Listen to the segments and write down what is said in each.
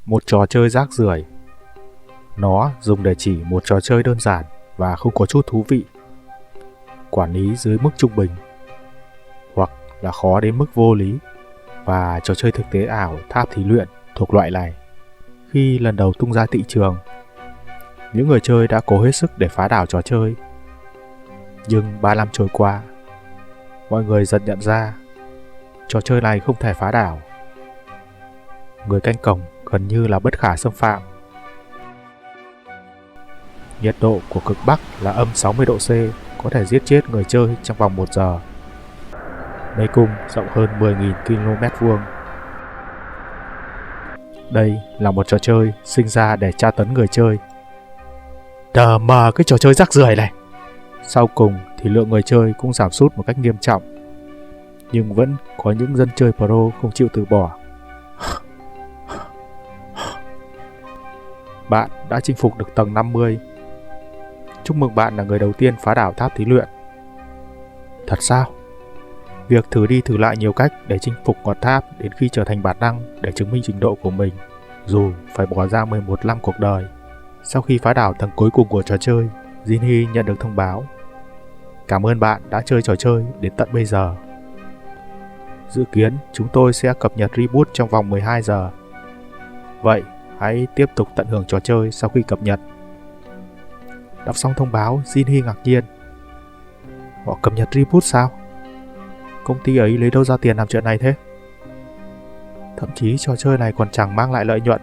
Một trò chơi rác rưởi. Nó dùng để chỉ một trò chơi đơn giản và không có chút thú vị. Quản lý dưới mức trung bình, hoặc là khó đến mức vô lý. Và trò chơi thực tế ảo tháp thí luyện thuộc loại này. Khi lần đầu tung ra thị trường, những người chơi đã cố hết sức để phá đảo trò chơi. Nhưng 3 năm trôi qua, mọi người dần nhận ra trò chơi này không thể phá đảo. Người canh cổng gần như là bất khả xâm phạm. Nhiệt độ của cực Bắc là âm 60 độ C, có thể giết chết người chơi trong vòng 1 giờ. Mê cung rộng hơn 10.000 km². Đây là một trò chơi sinh ra để tra tấn người chơi. Đờ mờ cái trò chơi rác rưởi này. Sau cùng thì lượng người chơi cũng giảm sút một cách nghiêm trọng. Nhưng vẫn có những dân chơi pro không chịu từ bỏ. Bạn đã chinh phục được tầng 50. Chúc mừng bạn là người đầu tiên phá đảo tháp thí luyện. Thật sao? Việc thử đi thử lại nhiều cách để chinh phục ngọn tháp đến khi trở thành bản năng để chứng minh trình độ của mình, dù phải bỏ ra 11 năm cuộc đời. Sau khi phá đảo tầng cuối cùng của trò chơi, Jinhee nhận được thông báo. Cảm ơn bạn đã chơi trò chơi đến tận bây giờ. Dự kiến chúng tôi sẽ cập nhật reboot trong vòng 12 giờ. Vậy, hãy tiếp tục tận hưởng trò chơi sau khi cập nhật. Đọc xong thông báo, Jinhee ngạc nhiên. Họ cập nhật reboot sao? Công ty ấy lấy đâu ra tiền làm chuyện này thế? Thậm chí trò chơi này còn chẳng mang lại lợi nhuận.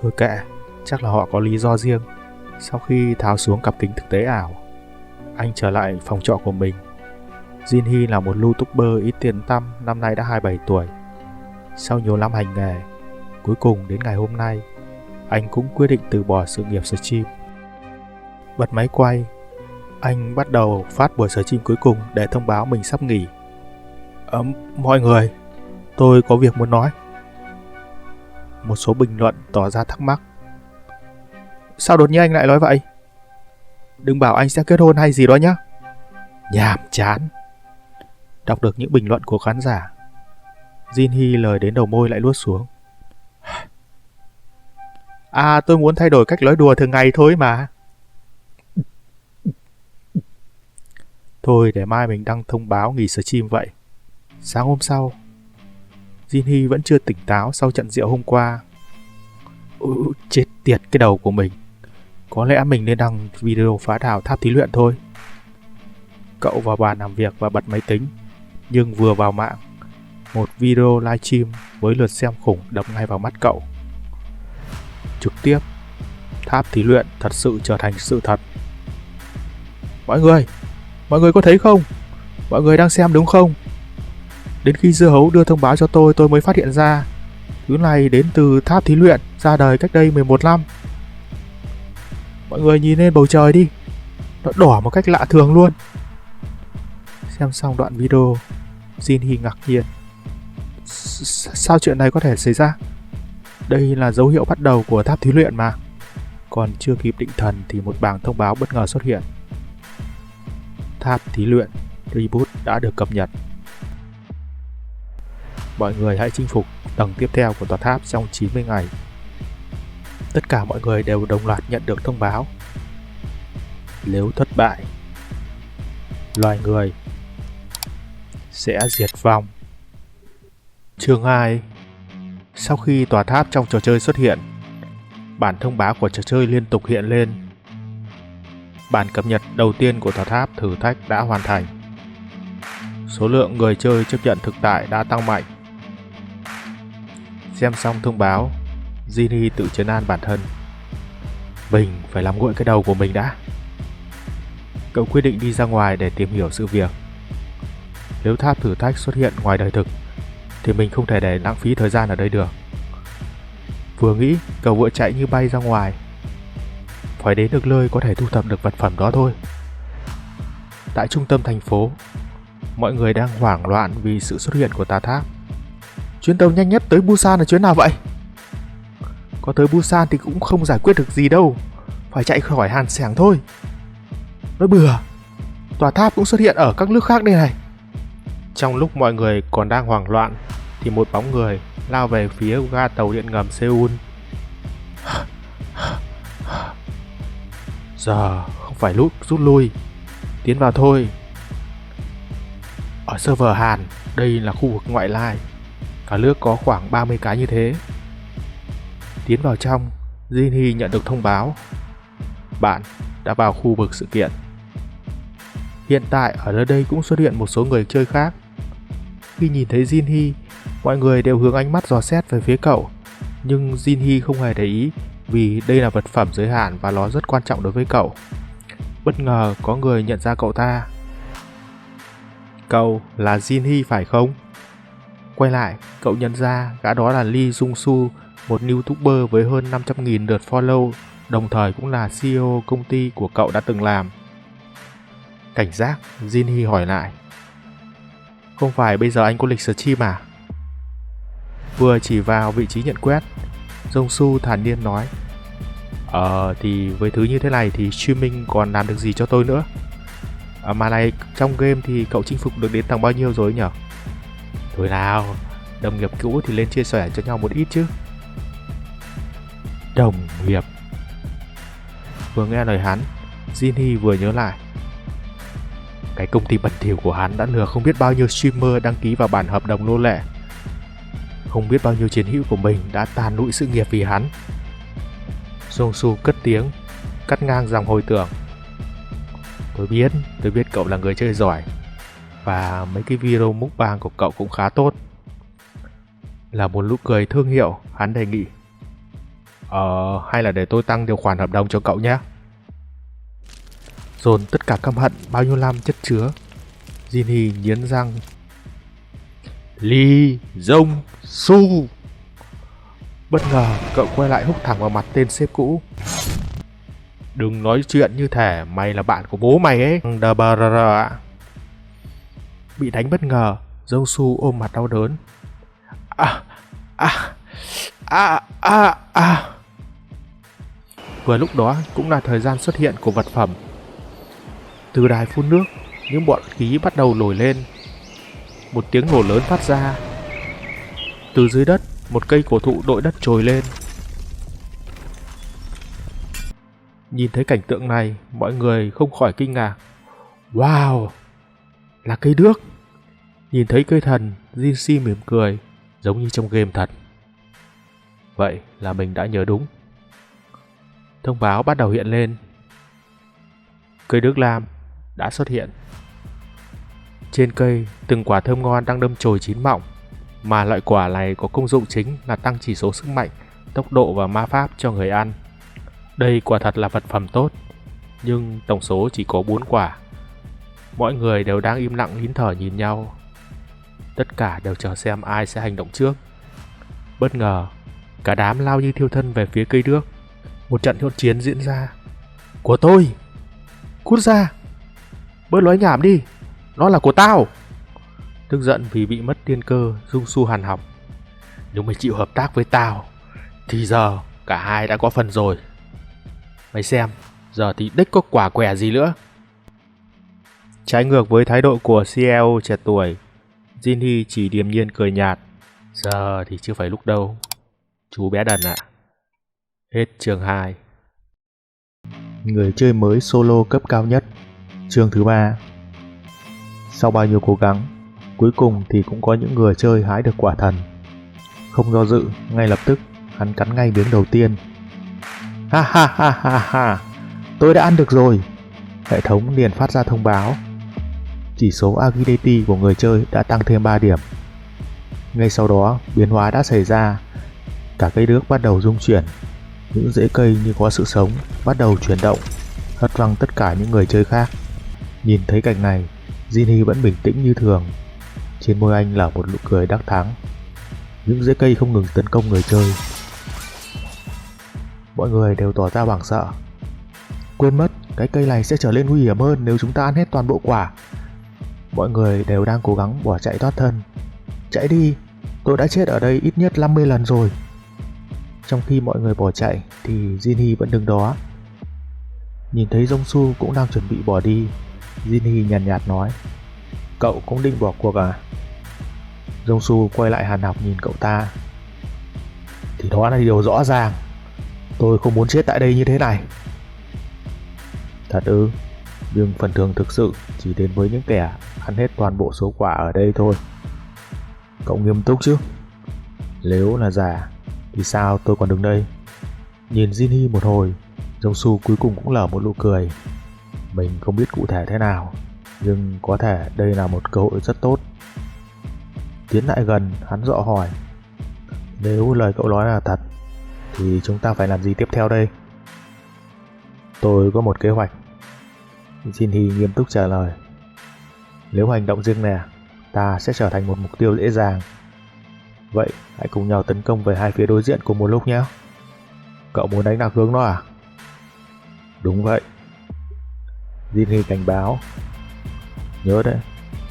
Thôi kệ, chắc là họ có lý do riêng. Sau khi tháo xuống cặp kính thực tế ảo, anh trở lại phòng trọ của mình. Jinhee là một YouTuber ít tiền tăm, năm nay đã 27 tuổi. Sau nhiều năm hành nghề, cuối cùng đến ngày hôm nay, anh cũng quyết định từ bỏ sự nghiệp stream. Bật máy quay, anh bắt đầu phát buổi stream cuối cùng để thông báo mình sắp nghỉ. Mọi người, tôi có việc muốn nói. Một số bình luận tỏ ra thắc mắc. Sao đột nhiên anh lại nói vậy? Đừng bảo anh sẽ kết hôn hay gì đó nhé. Nhàm chán. Đọc được những bình luận của khán giả, Jinhee lời đến đầu môi lại luốt xuống. Tôi muốn thay đổi cách nói đùa thường ngày thôi mà. Thôi để mai mình đăng thông báo nghỉ stream vậy. Sáng hôm sau, Jinhee vẫn chưa tỉnh táo sau trận rượu hôm qua. Chết tiệt cái đầu của mình. Có lẽ mình nên đăng video phá đảo tháp thí luyện thôi. Cậu vào bàn làm việc và bật máy tính. Nhưng vừa vào mạng, một video livestream với lượt xem khủng đập ngay vào mắt cậu. Trực tiếp, tháp thí luyện thật sự trở thành sự thật. Mọi người có thấy không? Mọi người đang xem đúng không? Đến khi dưa hấu đưa thông báo cho tôi mới phát hiện ra thứ này đến từ tháp thí luyện ra đời cách đây 11 năm. Mọi người nhìn lên bầu trời đi, nó đỏ một cách lạ thường luôn. Xem xong đoạn video, Jinhee ngạc nhiên. Sao chuyện này có thể xảy ra? Đây là dấu hiệu bắt đầu của tháp thí luyện mà. Còn chưa kịp định thần thì một bảng thông báo bất ngờ xuất hiện. Tháp thí luyện reboot đã được cập nhật. Mọi người hãy chinh phục tầng tiếp theo của tòa tháp trong 90 ngày. Tất cả mọi người đều đồng loạt nhận được thông báo. Nếu thất bại, loài người sẽ diệt vong. Chương 2. Sau khi tòa tháp trong trò chơi xuất hiện, bản thông báo của trò chơi liên tục hiện lên. Bản cập nhật đầu tiên của tòa tháp thử thách đã hoàn thành. Số lượng người chơi chấp nhận thực tại đã tăng mạnh. Xem xong thông báo, Jinhee tự trấn an bản thân. Mình phải làm nguội cái đầu của mình đã. Cậu quyết định đi ra ngoài để tìm hiểu sự việc. Nếu tháp thử thách xuất hiện ngoài đời thực thì mình không thể để lãng phí thời gian ở đây được. Vừa nghĩ, cậu vừa chạy như bay ra ngoài. Phải đến được nơi có thể thu thập được vật phẩm đó thôi. Tại trung tâm thành phố, mọi người đang hoảng loạn vì sự xuất hiện của tà tháp. Chuyến tàu nhanh nhất tới Busan là chuyến nào vậy? Có tới Busan thì cũng không giải quyết được gì đâu. Phải chạy khỏi Hàn Sẻng thôi. Nói bừa, tòa tháp cũng xuất hiện ở các nước khác đây này. Trong lúc mọi người còn đang hoảng loạn thì một bóng người lao về phía ga tàu điện ngầm Seoul. Giờ không phải lúc rút lui, tiến vào thôi. Ở server Hàn, đây là khu vực ngoại lai, cả nước có khoảng 30 cái như thế. Tiến vào trong, Jinhee nhận được thông báo. Bạn đã vào khu vực sự kiện. Hiện tại ở nơi đây cũng xuất hiện một số người chơi khác. Khi nhìn thấy Jinhee, mọi người đều hướng ánh mắt dò xét về phía cậu. Nhưng Jinhee không hề để ý vì đây là vật phẩm giới hạn và nó rất quan trọng đối với cậu. Bất ngờ có người nhận ra cậu ta. Cậu là Jinhee phải không? Quay lại, cậu nhận ra gã đó là Lee Jung-soo, một YouTuber với hơn 500.000 lượt follow, đồng thời cũng là CEO công ty của cậu đã từng làm. Cảnh giác, Jinhee hỏi lại. Không phải bây giờ anh có lịch stream à? Vừa chỉ vào vị trí nhận quét, Jung-soo thản nhiên nói. Thì với thứ như thế này thì streaming còn làm được gì cho tôi nữa? Mà này, trong game thì cậu chinh phục được đến tầng bao nhiêu rồi nhỉ? Thôi nào, đồng nghiệp cũ thì lên chia sẻ cho nhau một ít chứ. Đồng nghiệp. Vừa nghe lời hắn, Jinhee vừa nhớ lại. Cái công ty bẩn thỉu của hắn đã lừa không biết bao nhiêu streamer đăng ký vào bản hợp đồng nô lệ. Không biết bao nhiêu chiến hữu của mình đã tàn lụi sự nghiệp vì hắn. Jung-soo cất tiếng, cắt ngang dòng hồi tưởng. Tôi biết cậu là người chơi giỏi. Và mấy cái video mukbang của cậu cũng khá tốt. Là một nụ cười thương hiệu, hắn đề nghị. Hay là để tôi tăng điều khoản hợp đồng cho cậu nhé. Dồn tất cả căm hận bao nhiêu năm chất chứa, Jinhee nghiến răng. Lee Jung-soo. Bất ngờ cậu quay lại húc thẳng vào mặt tên sếp cũ. Đừng nói chuyện như thể mày là bạn của bố mày ấy. Bị đánh bất ngờ, Jung-soo ôm mặt đau đớn. Vừa lúc đó cũng là thời gian xuất hiện của vật phẩm. Từ đài phun nước, những bọt khí bắt đầu nổi lên. Một tiếng nổ lớn phát ra. Từ dưới đất, một cây cổ thụ đội đất trồi lên. Nhìn thấy cảnh tượng này, mọi người không khỏi kinh ngạc. Wow, là cây đước. Nhìn thấy cây thần, Jinhee mỉm cười, giống như trong game thật. Vậy là mình đã nhớ đúng. Thông báo bắt đầu hiện lên. Cây đước lam đã xuất hiện. Trên cây, từng quả thơm ngon đang đâm chồi chín mọng, mà loại quả này có công dụng chính là tăng chỉ số sức mạnh, tốc độ và ma pháp cho người ăn. Đây quả thật là vật phẩm tốt, nhưng tổng số chỉ có 4 quả. Mọi người đều đang im lặng nín thở nhìn nhau. Tất cả đều chờ xem ai sẽ hành động trước. Bất ngờ, cả đám lao như thiêu thân về phía cây đước. Một trận hỗn chiến diễn ra. Của tôi! Cút ra! Bớt nói nhảm đi! Nó là của tao! Tức giận vì bị mất tiên cơ, Jung-soo hằn học. Nếu mày chịu hợp tác với tao, thì giờ cả hai đã có phần rồi. Mày xem, giờ thì đếch có quả quẻ gì nữa. Trái ngược với thái độ của CEO trẻ tuổi, Jinhee chỉ điềm nhiên cười nhạt. Giờ thì chưa phải lúc đâu, chú bé đần ạ. Hết chương 2. Người chơi mới solo cấp cao nhất, chương thứ 3. Sau bao nhiêu cố gắng, cuối cùng thì cũng có những người chơi hái được quả thần. Không do dự, ngay lập tức hắn cắn ngay miếng đầu tiên. Ha ha ha ha ha, tôi đã ăn được rồi. Hệ thống liền phát ra thông báo. Chỉ số agility của người chơi đã tăng thêm 3 điểm. Ngay sau đó, biến hóa đã xảy ra. Cả cây đước bắt đầu rung chuyển. Những rễ cây như có sự sống bắt đầu chuyển động, hất văng tất cả những người chơi khác. Nhìn thấy cảnh này, Jinhee vẫn bình tĩnh như thường. Trên môi anh là một nụ cười đắc thắng. Những rễ cây không ngừng tấn công người chơi. Mọi người đều tỏ ra hoảng sợ. Quên mất, cái cây này sẽ trở nên nguy hiểm hơn nếu chúng ta ăn hết toàn bộ quả. Mọi người đều đang cố gắng bỏ chạy thoát thân. Chạy đi, tôi đã chết ở đây ít nhất 50 lần rồi. Trong khi mọi người bỏ chạy thì Jinhee vẫn đứng đó. Nhìn thấy Jung-soo cũng đang chuẩn bị bỏ đi, Jinhee nhàn nhạt nói. Cậu cũng định bỏ cuộc à? Jung-soo quay lại hàn học nhìn cậu ta. thì đó là điều rõ ràng. Tôi không muốn chết tại đây như thế này. Thật ư? Nhưng phần thưởng thực sự chỉ đến với những kẻ ăn hết toàn bộ số quả ở đây thôi. Cậu nghiêm túc chứ? Nếu là giả thì sao tôi còn đứng đây? Nhìn Jinhee một hồi, Jongsu cuối cùng cũng nở một nụ cười. Mình không biết cụ thể thế nào, nhưng có thể đây là một cơ hội rất tốt. Tiến lại gần, hắn dọ hỏi: nếu lời cậu nói là thật thì chúng ta phải làm gì tiếp theo đây? Tôi có một kế hoạch. Jinhee nghiêm túc trả lời. Nếu hành động riêng lẻ, ta sẽ trở thành một mục tiêu dễ dàng. Vậy hãy cùng nhau tấn công về hai phía đối diện cùng một lúc nhé. Cậu muốn đánh lạc hướng nó à? Đúng vậy. Jinhee cảnh báo. Nhớ đấy,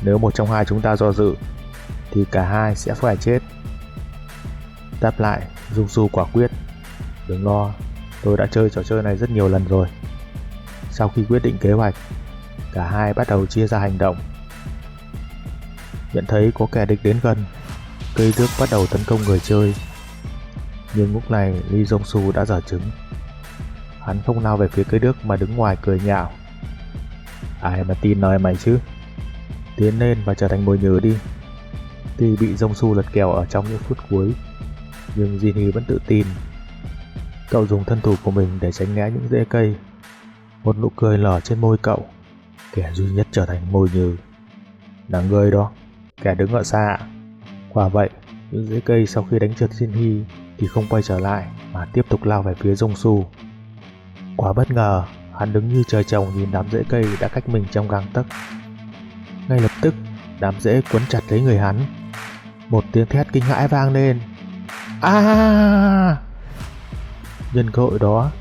nếu một trong hai chúng ta do dự thì cả hai sẽ phải chết. Đáp lại, Jongsu quả quyết. Đừng lo, tôi đã chơi trò chơi này rất nhiều lần rồi. Sau khi quyết định kế hoạch, cả hai bắt đầu chia ra hành động. Nhận thấy có kẻ địch đến gần, cây đước bắt đầu tấn công người chơi. Nhưng lúc này Lee Jong-su đã dở trứng. Hắn không lao về phía cây đước mà đứng ngoài cười nhạo. Ai mà tin nói mày chứ? Tiến lên và trở thành mồi nhử đi. Tuy bị Jong-su lật kèo ở trong những phút cuối, nhưng Jinhee vẫn tự tin. Cậu dùng thân thủ của mình để tránh né những rễ cây. Một nụ cười lở trên môi cậu. Kẻ duy nhất trở thành mồi nhử là người đó, kẻ đứng ở xa. Quả vậy, những rễ cây sau khi đánh trượt Jinhee thì không quay trở lại mà tiếp tục lao về phía Jong-su. Quá bất ngờ, hắn đứng như trời trồng nhìn đám rễ cây đã cách mình trong gang tấc. Ngay lập tức, đám rễ quấn chặt lấy người hắn. Một tiếng thét kinh hãi vang lên. À! Nhân cơ hội đó,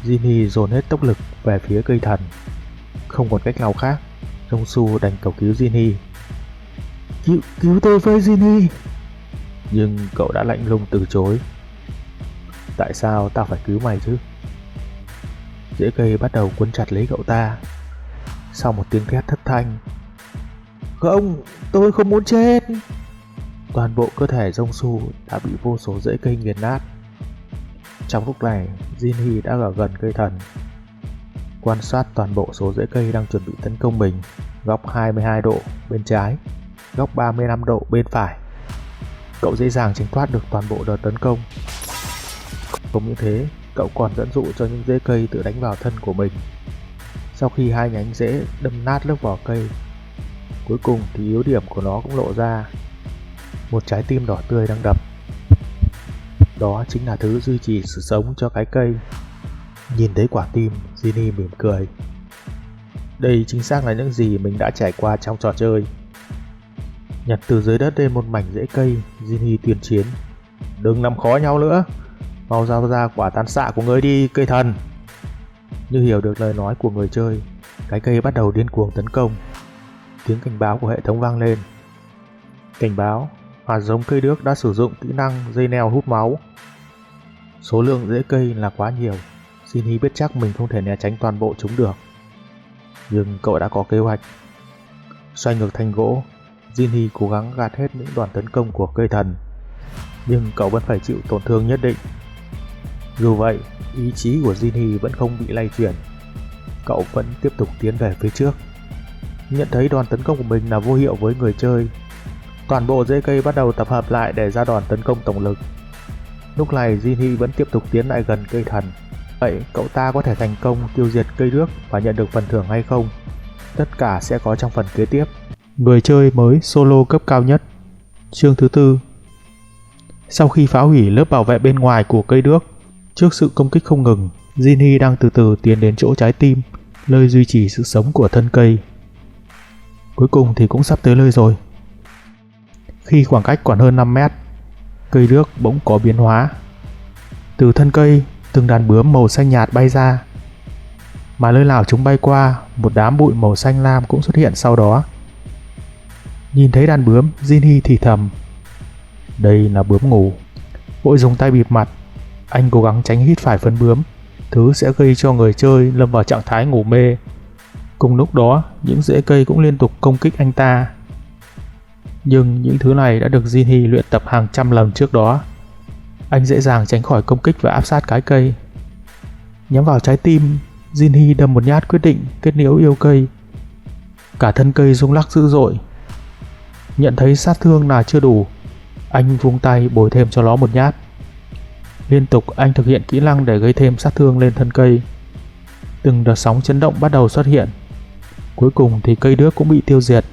Jinhee dồn hết tốc lực về phía cây thần. Không còn cách nào khác, Jong-su đành cầu cứu Jinhee. Cứu tôi với Jinhee! Nhưng cậu đã lạnh lùng từ chối. Tại sao tao phải cứu mày chứ? Rễ cây bắt đầu quấn chặt lấy cậu ta. Sau một tiếng thét thất thanh: Không, tôi không muốn chết! Toàn bộ cơ thể Jong-su đã bị vô số rễ cây nghiền nát. Trong lúc này, Jinhee đã ở gần cây thần, quan sát toàn bộ số rễ cây đang chuẩn bị tấn công mình. Góc 22 độ bên trái, góc 35 độ bên phải. Cậu dễ dàng tránh thoát được toàn bộ đợt tấn công. Không những thế, cậu còn dẫn dụ cho những rễ cây tự đánh vào thân của mình. Sau khi hai nhánh rễ đâm nát lớp vỏ cây, cuối cùng thì yếu điểm của nó cũng lộ ra. Một trái tim đỏ tươi đang đập. Đó chính là thứ duy trì sự sống cho cái cây. Nhìn thấy quả tim, Jinhee mỉm cười. Đây chính xác là những gì mình đã trải qua trong trò chơi. Nhặt từ dưới đất lên một mảnh rễ cây, Jinhee tuyên chiến. Đừng làm khó nhau nữa, mau giao ra quả tán xạ của ngươi đi, cây thần. Như hiểu được lời nói của người chơi, cái cây bắt đầu điên cuồng tấn công. Tiếng cảnh báo của hệ thống vang lên. Cảnh báo: hạt giống cây đước đã sử dụng kỹ năng dây neo hút máu. Số lượng rễ cây là quá nhiều, Jinhee biết chắc mình không thể né tránh toàn bộ chúng được. Nhưng cậu đã có kế hoạch. Xoay ngược thành gỗ, Jinhee cố gắng gạt hết những đòn tấn công của cây thần. Nhưng cậu vẫn phải chịu tổn thương nhất định. Dù vậy, ý chí của Jinhee vẫn không bị lay chuyển. Cậu vẫn tiếp tục tiến về phía trước. Nhận thấy đòn tấn công của mình là vô hiệu với người chơi, toàn bộ rễ cây bắt đầu tập hợp lại để ra đòn tấn công tổng lực. Lúc này Jinhee vẫn tiếp tục tiến lại gần cây thần. Vậy cậu ta có thể thành công tiêu diệt cây đước và nhận được phần thưởng hay không? Tất cả sẽ có trong phần kế tiếp. Người chơi mới solo cấp cao nhất. Chương thứ 4. Sau khi phá hủy lớp bảo vệ bên ngoài của cây đước, trước sự công kích không ngừng, Jinhee đang từ từ tiến đến chỗ trái tim, nơi duy trì sự sống của thân cây. Cuối cùng thì cũng sắp tới nơi rồi. Khi khoảng cách còn hơn 5 mét, cây đước bỗng có biến hóa. Từ thân cây, từng đàn bướm màu xanh nhạt bay ra. Mà nơi nào chúng bay qua, một đám bụi màu xanh lam cũng xuất hiện sau đó. Nhìn thấy đàn bướm, Jinhee thì thầm: đây là bướm ngủ. Vội dùng tay bịt mặt, anh cố gắng tránh hít phải phân bướm, thứ sẽ gây cho người chơi lâm vào trạng thái ngủ mê. Cùng lúc đó, những rễ cây cũng liên tục công kích anh ta. Nhưng những thứ này đã được Jinhee luyện tập hàng trăm lần trước đó. Anh dễ dàng tránh khỏi công kích và áp sát cái cây. Nhắm vào trái tim, Jinhee đâm một nhát quyết định kết liễu yêu cây. Cả thân cây rung lắc dữ dội. Nhận thấy sát thương là chưa đủ, anh vung tay bồi thêm cho nó một nhát. Liên tục anh thực hiện kỹ năng để gây thêm sát thương lên thân cây. Từng đợt sóng chấn động bắt đầu xuất hiện. Cuối cùng thì cây đước cũng bị tiêu diệt.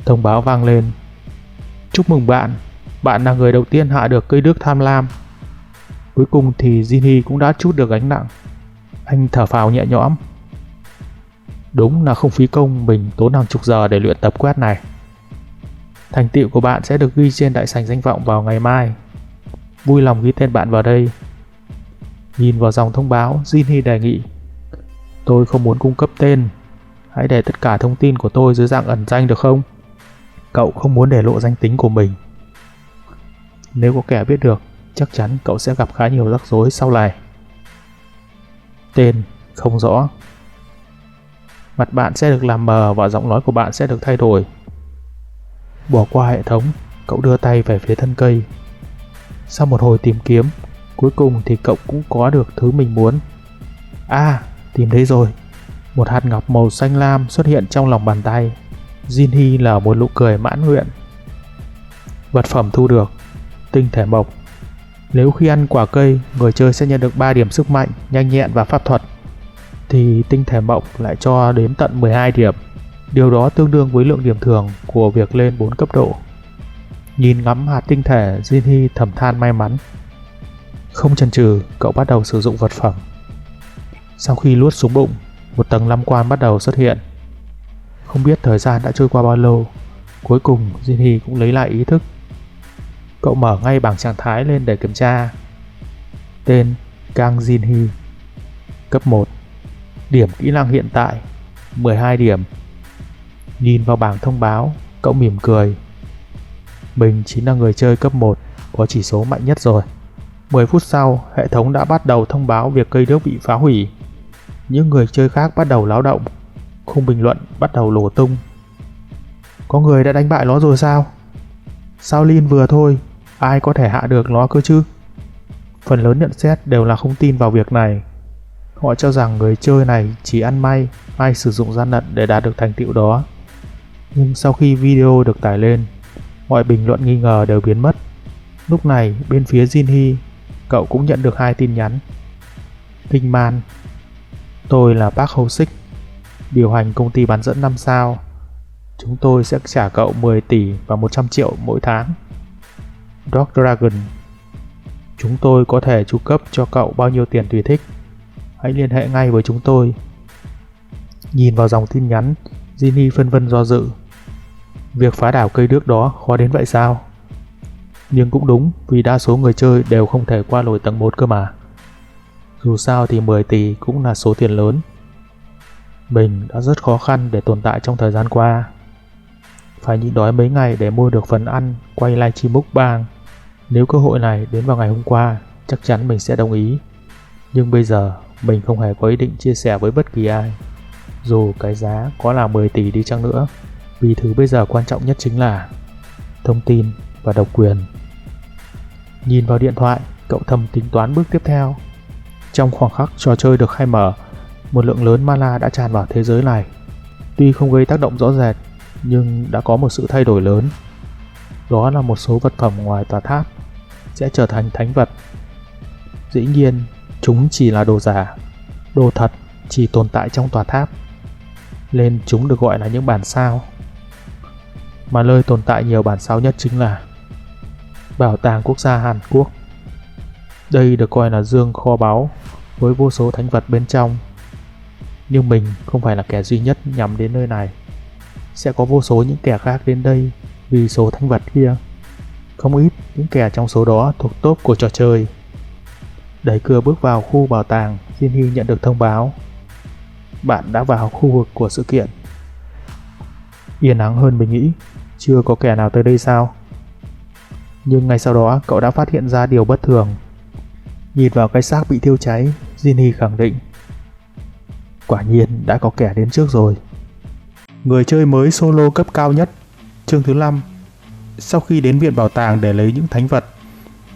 Thông báo vang lên: chúc mừng bạn, bạn là người đầu tiên hạ được cây đước tham lam. Cuối cùng thì Jinhee cũng đã trút được gánh nặng. Anh thở phào nhẹ nhõm. Đúng là không phí công mình tốn hàng chục giờ để luyện tập quét này. Thành tựu của bạn sẽ được ghi trên đại sảnh danh vọng vào ngày mai. Vui lòng ghi tên bạn vào đây. Nhìn vào dòng thông báo, Jinhee đề nghị: tôi không muốn cung cấp tên. Hãy để tất cả thông tin của tôi dưới dạng ẩn danh được không? Cậu không muốn để lộ danh tính của mình. Nếu có kẻ biết được, chắc chắn cậu sẽ gặp khá nhiều rắc rối sau này. Tên không rõ. Mặt bạn sẽ được làm mờ và giọng nói của bạn sẽ được thay đổi. Bỏ qua hệ thống, cậu đưa tay về phía thân cây. Sau một hồi tìm kiếm, cuối cùng thì cậu cũng có được thứ mình muốn. Tìm thấy rồi. Một hạt ngọc màu xanh lam xuất hiện trong lòng bàn tay. Jinhee nở một nụ cười mãn nguyện. Vật phẩm thu được: tinh thể mộc. Nếu khi ăn quả cây, người chơi sẽ nhận được 3 điểm sức mạnh, nhanh nhẹn và pháp thuật, thì tinh thể mộc lại cho đến tận 12 điểm. Điều đó tương đương với lượng điểm thường của việc lên 4 cấp độ. Nhìn ngắm hạt tinh thể, Jinhee thầm than may mắn. Không chần chừ, cậu bắt đầu sử dụng vật phẩm. Sau khi luốt xuống bụng, một tầng lam quan bắt đầu xuất hiện. Không biết thời gian đã trôi qua bao lâu, cuối cùng Jinhee cũng lấy lại ý thức. Cậu mở ngay bảng trạng thái lên để kiểm tra. Tên: Kang Jinhee. Cấp 1. Điểm kỹ năng hiện tại: 12 điểm. Nhìn vào bảng thông báo, cậu mỉm cười. Mình chính là người chơi cấp 1, có chỉ số mạnh nhất rồi. 10 phút sau, hệ thống đã bắt đầu thông báo việc cây đước bị phá hủy. Những người chơi khác bắt đầu náo động. Khung bình luận bắt đầu nổ tung. Có người đã đánh bại nó rồi sao? Sao Lin vừa thôi, ai có thể hạ được nó cơ chứ? Phần lớn nhận xét đều là không tin vào việc này. Họ cho rằng người chơi này chỉ ăn may hay sử dụng gian lận để đạt được thành tựu đó. Nhưng sau khi video được tải lên, mọi bình luận nghi ngờ đều biến mất. Lúc này bên phía Jinhee, cậu cũng nhận được 2 tin nhắn. Kinh man: tôi là Park Ho-sik, điều hành công ty bán dẫn 5 sao. Chúng tôi sẽ trả cậu 10 tỷ và 100 triệu mỗi tháng. Dog Dragon: chúng tôi có thể chu cấp cho cậu bao nhiêu tiền tùy thích. Hãy liên hệ ngay với chúng tôi. Nhìn vào dòng tin nhắn, Jinhee phân vân do dự. Việc phá đảo cây đước đó khó đến vậy sao? Nhưng cũng đúng, vì đa số người chơi đều không thể qua nổi tầng 1 cơ mà. Dù sao thì 10 tỷ cũng là số tiền lớn. Mình đã rất khó khăn để tồn tại trong thời gian qua. Phải nhịn đói mấy ngày để mua được phần ăn quay livestream mukbang. Nếu cơ hội này đến vào ngày hôm qua, chắc chắn mình sẽ đồng ý. Nhưng bây giờ mình không hề có ý định chia sẻ với bất kỳ ai, dù cái giá có là 10 tỷ đi chăng nữa. Vì thứ bây giờ quan trọng nhất chính là thông tin và độc quyền. Nhìn vào điện thoại, cậu thầm tính toán bước tiếp theo. Trong khoảng khắc trò chơi được khai mở, một lượng lớn mana đã tràn vào thế giới này. Tuy không gây tác động rõ rệt, nhưng đã có một sự thay đổi lớn. Đó là một số vật phẩm ngoài tòa tháp sẽ trở thành thánh vật. Dĩ nhiên, chúng chỉ là đồ giả. Đồ thật chỉ tồn tại trong tòa tháp, nên chúng được gọi là những bản sao. Mà nơi tồn tại nhiều bản sao nhất chính là Bảo tàng quốc gia Hàn Quốc. Đây được coi là dương kho báu với vô số thánh vật bên trong. Nhưng mình không phải là kẻ duy nhất nhắm đến nơi này. Sẽ có vô số những kẻ khác đến đây vì số thánh vật kia. Không ít những kẻ trong số đó thuộc top của trò chơi. Đẩy cửa bước vào khu bảo tàng, Jinhee nhận được thông báo: bạn đã vào khu vực của sự kiện. Yên ắng hơn mình nghĩ, chưa có kẻ nào tới đây sao? Nhưng ngay sau đó cậu đã phát hiện ra điều bất thường. Nhìn vào cái xác bị thiêu cháy, Jinhee khẳng định: quả nhiên đã có kẻ đến trước rồi. Người chơi mới solo cấp cao nhất, chương thứ 5. Sau khi đến viện bảo tàng để lấy những thánh vật,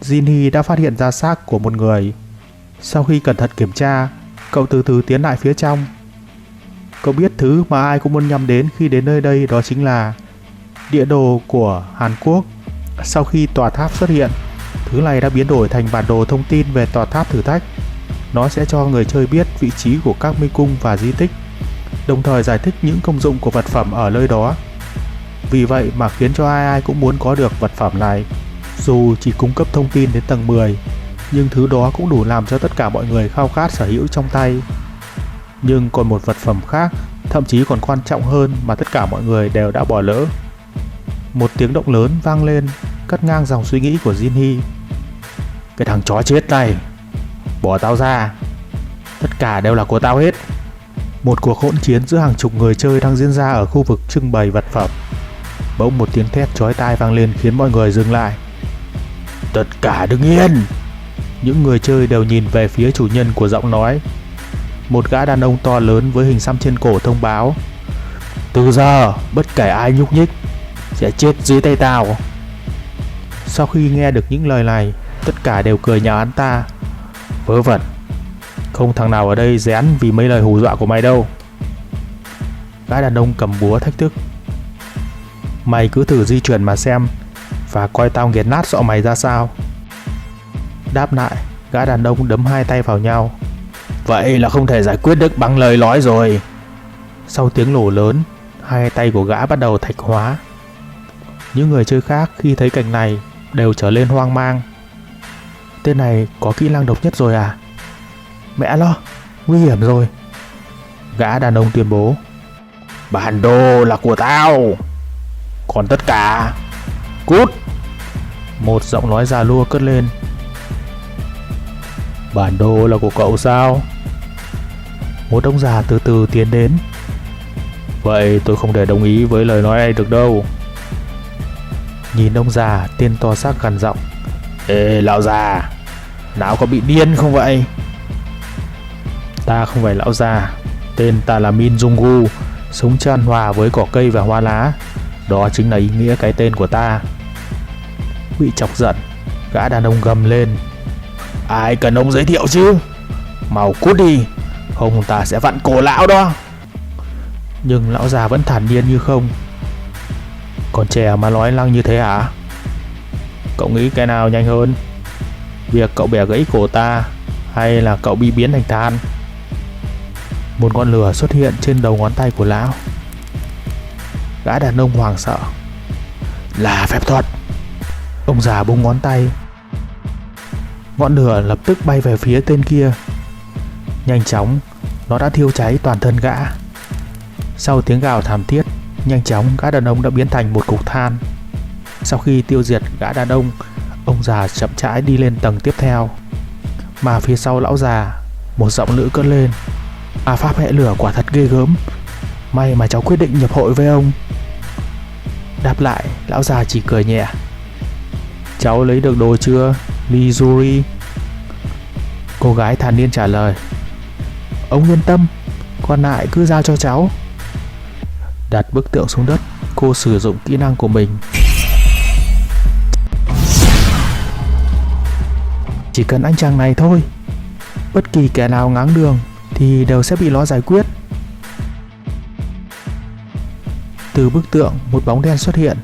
Jinhee đã phát hiện ra xác của một người. Sau khi cẩn thận kiểm tra, cậu từ từ tiến lại phía trong. Cậu biết thứ mà ai cũng muốn nhắm đến khi đến nơi đây, đó chính là địa đồ của Hàn Quốc. Sau khi tòa tháp xuất hiện, thứ này đã biến đổi thành bản đồ thông tin về tòa tháp thử thách. Nó sẽ cho người chơi biết vị trí của các mê cung và di tích, đồng thời giải thích những công dụng của vật phẩm ở nơi đó. Vì vậy mà khiến cho ai cũng muốn có được vật phẩm này. Dù chỉ cung cấp thông tin đến tầng 10, nhưng thứ đó cũng đủ làm cho tất cả mọi người khao khát sở hữu trong tay. Nhưng còn một vật phẩm khác, thậm chí còn quan trọng hơn mà tất cả mọi người đều đã bỏ lỡ. Một tiếng động lớn vang lên, cắt ngang dòng suy nghĩ của Jinhee. Cái thằng chó chết này, bỏ tao ra, tất cả đều là của tao hết. Một cuộc hỗn chiến giữa hàng chục người chơi đang diễn ra ở khu vực trưng bày vật phẩm. Bỗng một tiếng thét chói tai vang lên khiến mọi người dừng lại. Tất cả đứng yên! Những người chơi đều nhìn về phía chủ nhân của giọng nói. Một gã đàn ông to lớn với hình xăm trên cổ thông báo: từ giờ bất kể ai nhúc nhích sẽ chết dưới tay tao. Sau khi nghe được những lời này, tất cả đều cười nhạo hắn ta. Vớ vẩn, không thằng nào ở đây rén vì mấy lời hù dọa của mày đâu. Gã đàn ông cầm búa thách thức. Mày cứ thử di chuyển mà xem, và coi tao nghiền nát sọ mày ra sao. Đáp lại, gã đàn ông đấm hai tay vào nhau. Vậy là không thể giải quyết được bằng lời nói rồi. Sau tiếng nổ lớn, hai tay của gã bắt đầu thạch hóa. Những người chơi khác khi thấy cảnh này đều trở lên hoang mang. Tên này có kỹ năng độc nhất rồi à? Mẹ nó, nguy hiểm rồi. Gã đàn ông tuyên bố: bản đồ là của tao, còn tất cả cút. Một giọng nói già lua cất lên. Bản đồ là của cậu sao? Một ông già từ từ tiến đến. Vậy tôi không thể đồng ý với lời nói này được đâu. Nhìn ông già, tên to xác gằn giọng. Ê lão già, não có bị điên không vậy? Ta không phải lão già, tên ta là Min Jung-gu, sống chan hòa với cỏ cây và hoa lá. Đó chính là ý nghĩa cái tên của ta. Bị chọc giận, gã đàn ông gầm lên. Ai cần ông giới thiệu chứ? Mau cút đi, không ta sẽ vặn cổ lão đó. Nhưng lão già vẫn thản nhiên như không. Còn trẻ mà nói lăng như thế hả? Cậu nghĩ cái nào nhanh hơn? Việc cậu bẻ gãy cổ ta, hay là cậu bị biến thành than? Một ngọn lửa xuất hiện trên đầu ngón tay của lão. Gã đàn ông hoảng sợ. Là phép thuật. Ông già búng ngón tay. Ngọn lửa lập tức bay về phía tên kia. Nhanh chóng, nó đã thiêu cháy toàn thân gã. Sau tiếng gào thảm thiết, nhanh chóng gã đàn ông đã biến thành một cục than. Sau khi tiêu diệt gã đàn ông già chậm rãi đi lên tầng tiếp theo. Mà phía sau lão già, một giọng nữ cất lên. Pháp hệ lửa quả thật ghê gớm. May mà cháu quyết định nhập hội với ông. Đáp lại, lão già chỉ cười nhẹ. Cháu lấy được đồ chưa, Lee Yuri? Cô gái thản nhiên trả lời. Ông yên tâm, còn lại cứ giao cho cháu. Đặt bức tượng xuống đất, cô sử dụng kỹ năng của mình. Chỉ cần anh chàng này thôi, bất kỳ kẻ nào ngáng đường thì đều sẽ bị nó giải quyết. Từ bức tượng, một bóng đen xuất hiện.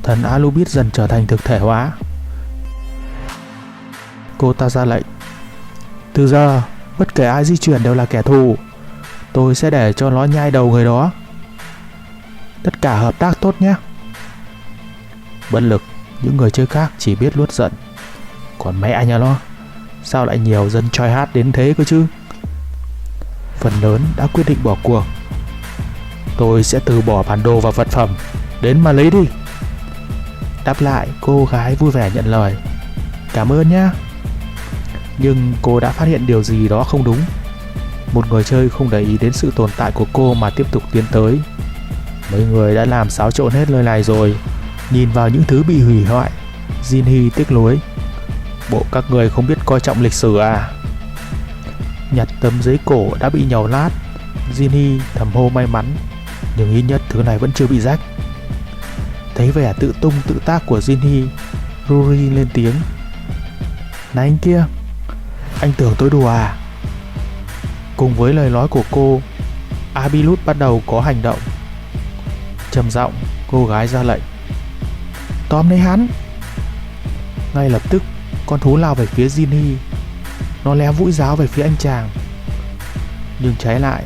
Thần Alubis dần trở thành thực thể hóa. Cô ta ra lệnh. Từ giờ, bất kể ai di chuyển đều là kẻ thù. Tôi sẽ để cho nó nhai đầu người đó. Tất cả hợp tác tốt nhé. Bất lực, những người chơi khác chỉ biết luốt giận. Còn mẹ nhà nó, sao lại nhiều dân choi hát đến thế cơ chứ? Phần lớn đã quyết định bỏ cuộc. Tôi sẽ từ bỏ bản đồ và vật phẩm. Đến mà lấy đi. Đáp lại, cô gái vui vẻ nhận lời. Cảm ơn nhé. Nhưng cô đã phát hiện điều gì đó không đúng. Một người chơi không để ý đến sự tồn tại của cô mà tiếp tục tiến tới. Mấy người đã làm xáo trộn hết nơi này rồi. Nhìn vào những thứ bị hủy hoại, Jinhee tiếc nuối. Bộ các người không biết coi trọng lịch sử à? Nhặt tấm giấy cổ đã bị nhàu nát, Jinhee thầm hô may mắn. Nhưng ít nhất thứ này vẫn chưa bị rách. Thấy vẻ tự tung tự tác của Jinhee, Yuri lên tiếng. Này anh kia, anh tưởng tôi đùa à? Cùng với lời nói của cô, Abilut bắt đầu có hành động. Trầm giọng, cô gái ra lệnh. Tóm lấy hắn. Ngay lập tức, con thú lao về phía Jinhee. Nó lém mũi giáo về phía anh chàng. Nhưng trái lại,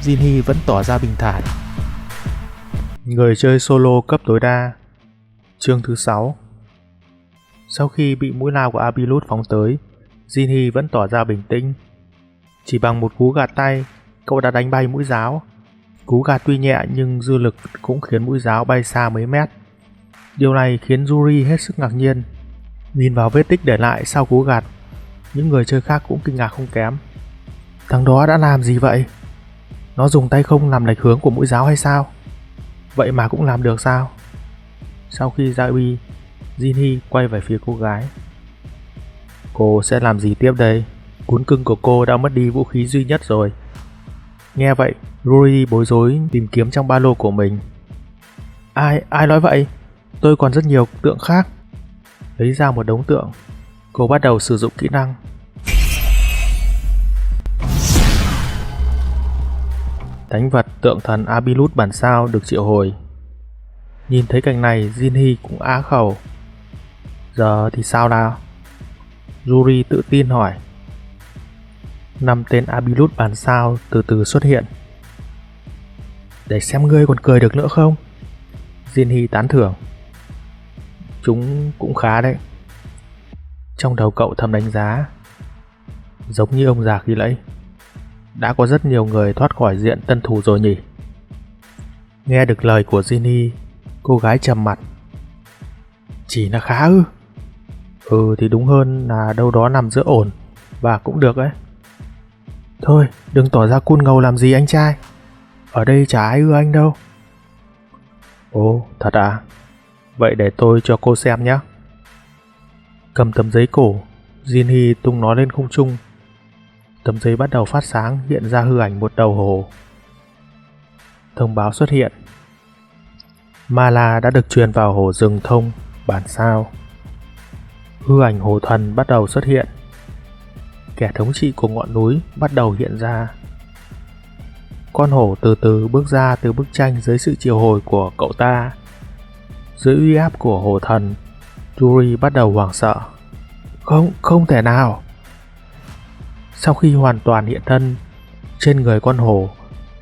Jinhee vẫn tỏ ra bình thản. Người chơi solo cấp tối đa. Chương thứ 6. Sau khi bị mũi lao của Abilut phóng tới, Jinhee vẫn tỏ ra bình tĩnh. Chỉ bằng một cú gạt tay, cậu đã đánh bay mũi giáo. Cú gạt tuy nhẹ nhưng dư lực cũng khiến mũi giáo bay xa mấy mét. Điều này khiến Yuri hết sức ngạc nhiên. Nhìn vào vết tích để lại sau cú gạt, những người chơi khác cũng kinh ngạc không kém. Thằng đó đã làm gì vậy? Nó dùng tay không làm lệch hướng của mũi giáo hay sao? Vậy mà cũng làm được sao? Sau khi ra uy, Jinhee quay về phía cô gái. Cô sẽ làm gì tiếp đây? Cún cưng của cô đã mất đi vũ khí duy nhất rồi. Nghe vậy, Yuri bối rối tìm kiếm trong ba lô của mình. Ai nói vậy? Tôi còn rất nhiều tượng khác. Lấy ra một đống tượng, cô bắt đầu sử dụng kỹ năng. Thánh vật tượng thần Abilut bản sao được triệu hồi. Nhìn thấy cảnh này, Jinhee cũng á khẩu. Giờ thì sao nào? Yuri tự tin hỏi. 5 tên Abilut bản sao từ từ xuất hiện. Để xem ngươi còn cười được nữa không? Jinhee tán thưởng. Chúng cũng khá đấy. Trong đầu cậu thầm đánh giá. Giống như ông già khi nãy, đã có rất nhiều người thoát khỏi diện tân thủ rồi nhỉ? Nghe được lời của Jinhee, cô gái trầm mặt. Chỉ là khá ư? Thì đúng hơn là đâu đó nằm giữa ổn và cũng được ấy. Thôi, đừng tỏ ra cool ngầu làm gì anh trai. Ở đây chả ai ưa anh đâu. Ồ, thật à? Vậy để tôi cho cô xem nhé. Cầm tấm giấy cổ, Jinhee tung nó lên không trung. Tấm giấy bắt đầu phát sáng, hiện ra hư ảnh một đầu hổ. Thông báo xuất hiện. Mala đã được truyền vào hổ rừng thông bản sao. Hư ảnh hổ thần bắt đầu xuất hiện. Kẻ thống trị của ngọn núi bắt đầu hiện ra. Con hổ từ từ bước ra từ bức tranh dưới sự triệu hồi của cậu ta. Dưới uy áp của hổ thần, Yuri bắt đầu hoảng sợ. Không thể nào. Sau khi hoàn toàn hiện thân, trên người con hổ,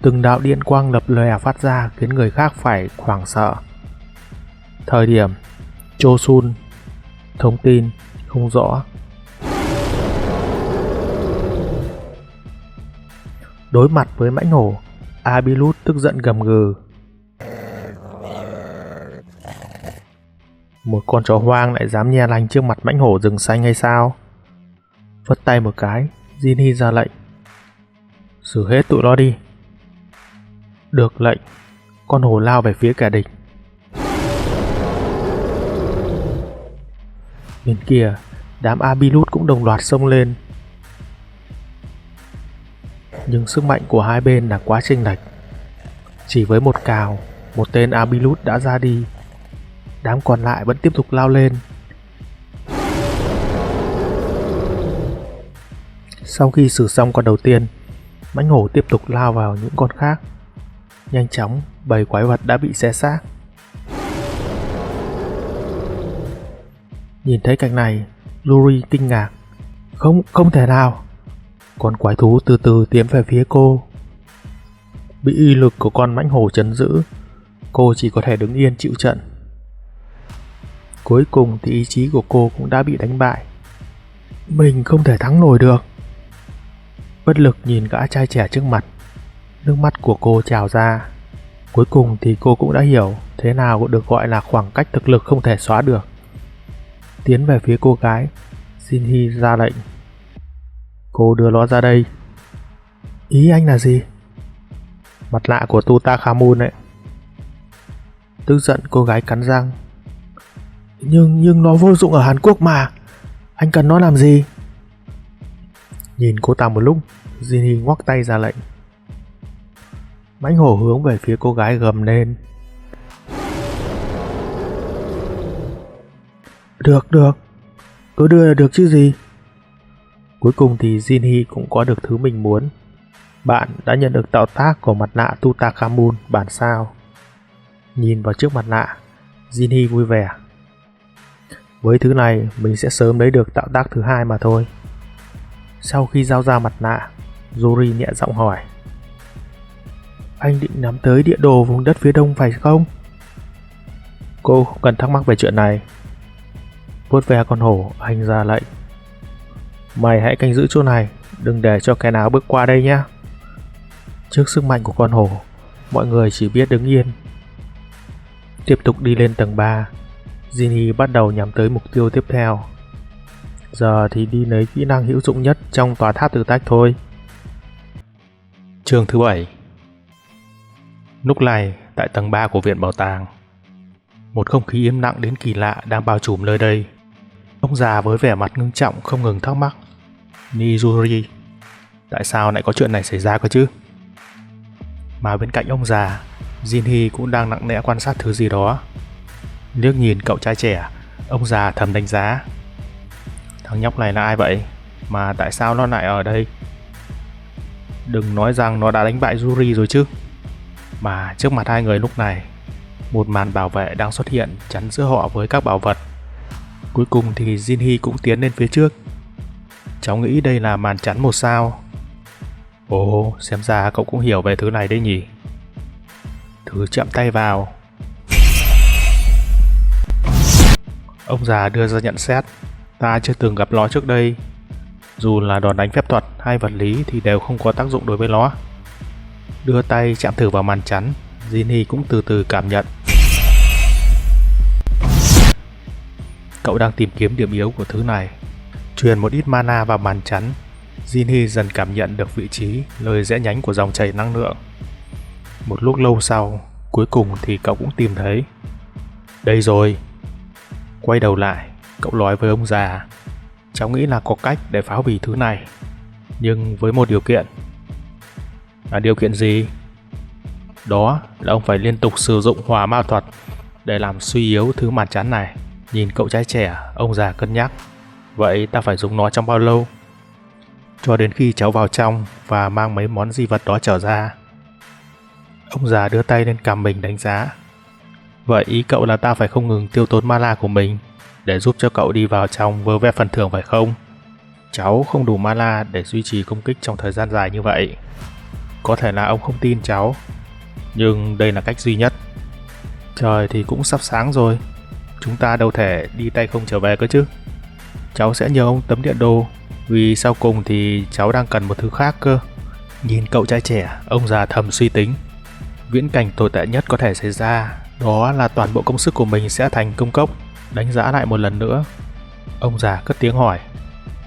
từng đạo điện quang lập lòe phát ra khiến người khác phải hoảng sợ. Thời điểm Chosun, thông tin không rõ. Đối mặt với mãnh hổ, Abilut tức giận gầm gừ. Một con chó hoang lại dám nhe lanh trước mặt mãnh hổ rừng xanh hay sao? Vất tay một cái, Jinhee ra lệnh. Xử hết tụi nó đi. Được lệnh, con hổ lao về phía kẻ địch. Bên kia, đám Abilut cũng đồng loạt xông lên. Nhưng sức mạnh của hai bên là quá chênh lệch. Chỉ với một cào, một tên Abilut đã ra đi. Đám còn lại vẫn tiếp tục lao lên. Sau khi xử xong con đầu tiên, mãnh hổ tiếp tục lao vào những con khác. Nhanh chóng, bầy quái vật đã bị xé xác. Nhìn thấy cảnh này, Yuri kinh ngạc. Không thể nào. Con quái thú từ từ tiến về phía cô. Bị uy lực của con mãnh hổ trấn giữ, cô chỉ có thể đứng yên chịu trận. Cuối cùng thì ý chí của cô cũng đã bị đánh bại. Mình không thể thắng nổi được. Bất lực nhìn gã trai trẻ trước mặt, nước mắt của cô trào ra. Cuối cùng thì cô cũng đã hiểu thế nào được gọi là khoảng cách thực lực không thể xóa được. Tiến về phía cô gái, Jinhee ra lệnh. Cô đưa nó ra đây. Ý anh là gì? Mặt nạ của Tutankhamun ấy. Tức giận cô gái cắn răng. Nhưng nó vô dụng ở Hàn Quốc mà. Anh cần nó làm gì? Nhìn cô ta một lúc, Jinhee ngoắc tay ra lệnh. Mãnh hổ hướng về phía cô gái gầm lên. Được, tôi đưa là được chứ gì. Cuối cùng thì Jinhee cũng có được thứ mình muốn. Bạn đã nhận được tạo tác của mặt nạ Tutankhamun bản sao. Nhìn vào chiếc mặt nạ, Jinhee vui vẻ. Với thứ này mình sẽ sớm lấy được tạo tác thứ hai mà thôi. Sau khi giao ra mặt nạ, Yuri nhẹ giọng hỏi: Anh định nắm tới địa đồ vùng đất phía đông phải không? Cô không cần thắc mắc về chuyện này. Vuốt ve con hổ, anh ra lệnh: Mày hãy canh giữ chỗ này, đừng để cho kẻ nào bước qua đây nhé. Trước sức mạnh của con hổ, mọi người chỉ biết đứng yên. Tiếp tục đi lên tầng 3, Jinhee bắt đầu nhắm tới mục tiêu tiếp theo. Giờ thì đi lấy kỹ năng hữu dụng nhất trong tòa tháp thử thách thôi. Chương thứ 7. Lúc này, tại tầng 3 của viện bảo tàng, một không khí im lặng đến kỳ lạ đang bao trùm nơi đây. Ông già với vẻ mặt ngưng trọng không ngừng thắc mắc: Yuri, tại sao lại có chuyện này xảy ra cơ chứ? Mà bên cạnh ông già, Jinhee cũng đang lặng lẽ quan sát thứ gì đó. Liếc nhìn cậu trai trẻ, ông già thầm đánh giá: Thằng nhóc này là ai vậy? Mà tại sao nó lại ở đây? Đừng nói rằng nó đã đánh bại Yuri rồi chứ. Mà trước mặt hai người lúc này, một màn bảo vệ đang xuất hiện chắn giữa họ với các bảo vật. Cuối cùng thì Jinhee cũng tiến lên phía trước. Cháu nghĩ đây là màn chắn một sao. Ồ, xem ra cậu cũng hiểu về thứ này đấy nhỉ. Thử chạm tay vào. Ông già đưa ra nhận xét: Ta chưa từng gặp nó trước đây. Dù là đòn đánh phép thuật hay vật lý thì đều không có tác dụng đối với nó. Đưa tay chạm thử vào màn chắn, Jinhee cũng từ từ cảm nhận. Cậu đang tìm kiếm điểm yếu của thứ này. Truyền một ít mana vào màn chắn, Jinhee dần cảm nhận được vị trí, nơi rẽ nhánh của dòng chảy năng lượng. Một lúc lâu sau, cuối cùng thì cậu cũng tìm thấy. Đây rồi. Quay đầu lại, cậu nói với ông già: Cháu nghĩ là có cách để phá hủy thứ này, nhưng với một điều kiện. Là điều kiện gì? Đó là ông phải liên tục sử dụng hỏa ma thuật để làm suy yếu thứ màn chắn này. Nhìn cậu trai trẻ, ông già cân nhắc: Vậy ta phải dùng nó trong bao lâu? Cho đến khi cháu vào trong và mang mấy món di vật đó trở ra. Ông già đưa tay lên cằm mình đánh giá: Vậy ý cậu là ta phải không ngừng tiêu tốn mana của mình để giúp cho cậu đi vào trong vơ vét phần thưởng phải không? Cháu không đủ mana để duy trì công kích trong thời gian dài như vậy. Có thể là ông không tin cháu, nhưng đây là cách duy nhất. Trời thì cũng sắp sáng rồi, chúng ta đâu thể đi tay không trở về cơ chứ. Cháu sẽ nhờ ông tấm điện đồ, vì sau cùng thì cháu đang cần một thứ khác cơ. Nhìn cậu trai trẻ, ông già thầm suy tính. Viễn cảnh tồi tệ nhất có thể xảy ra, đó là toàn bộ công sức của mình sẽ thành công cốc. Đánh giá lại một lần nữa, ông già cất tiếng hỏi: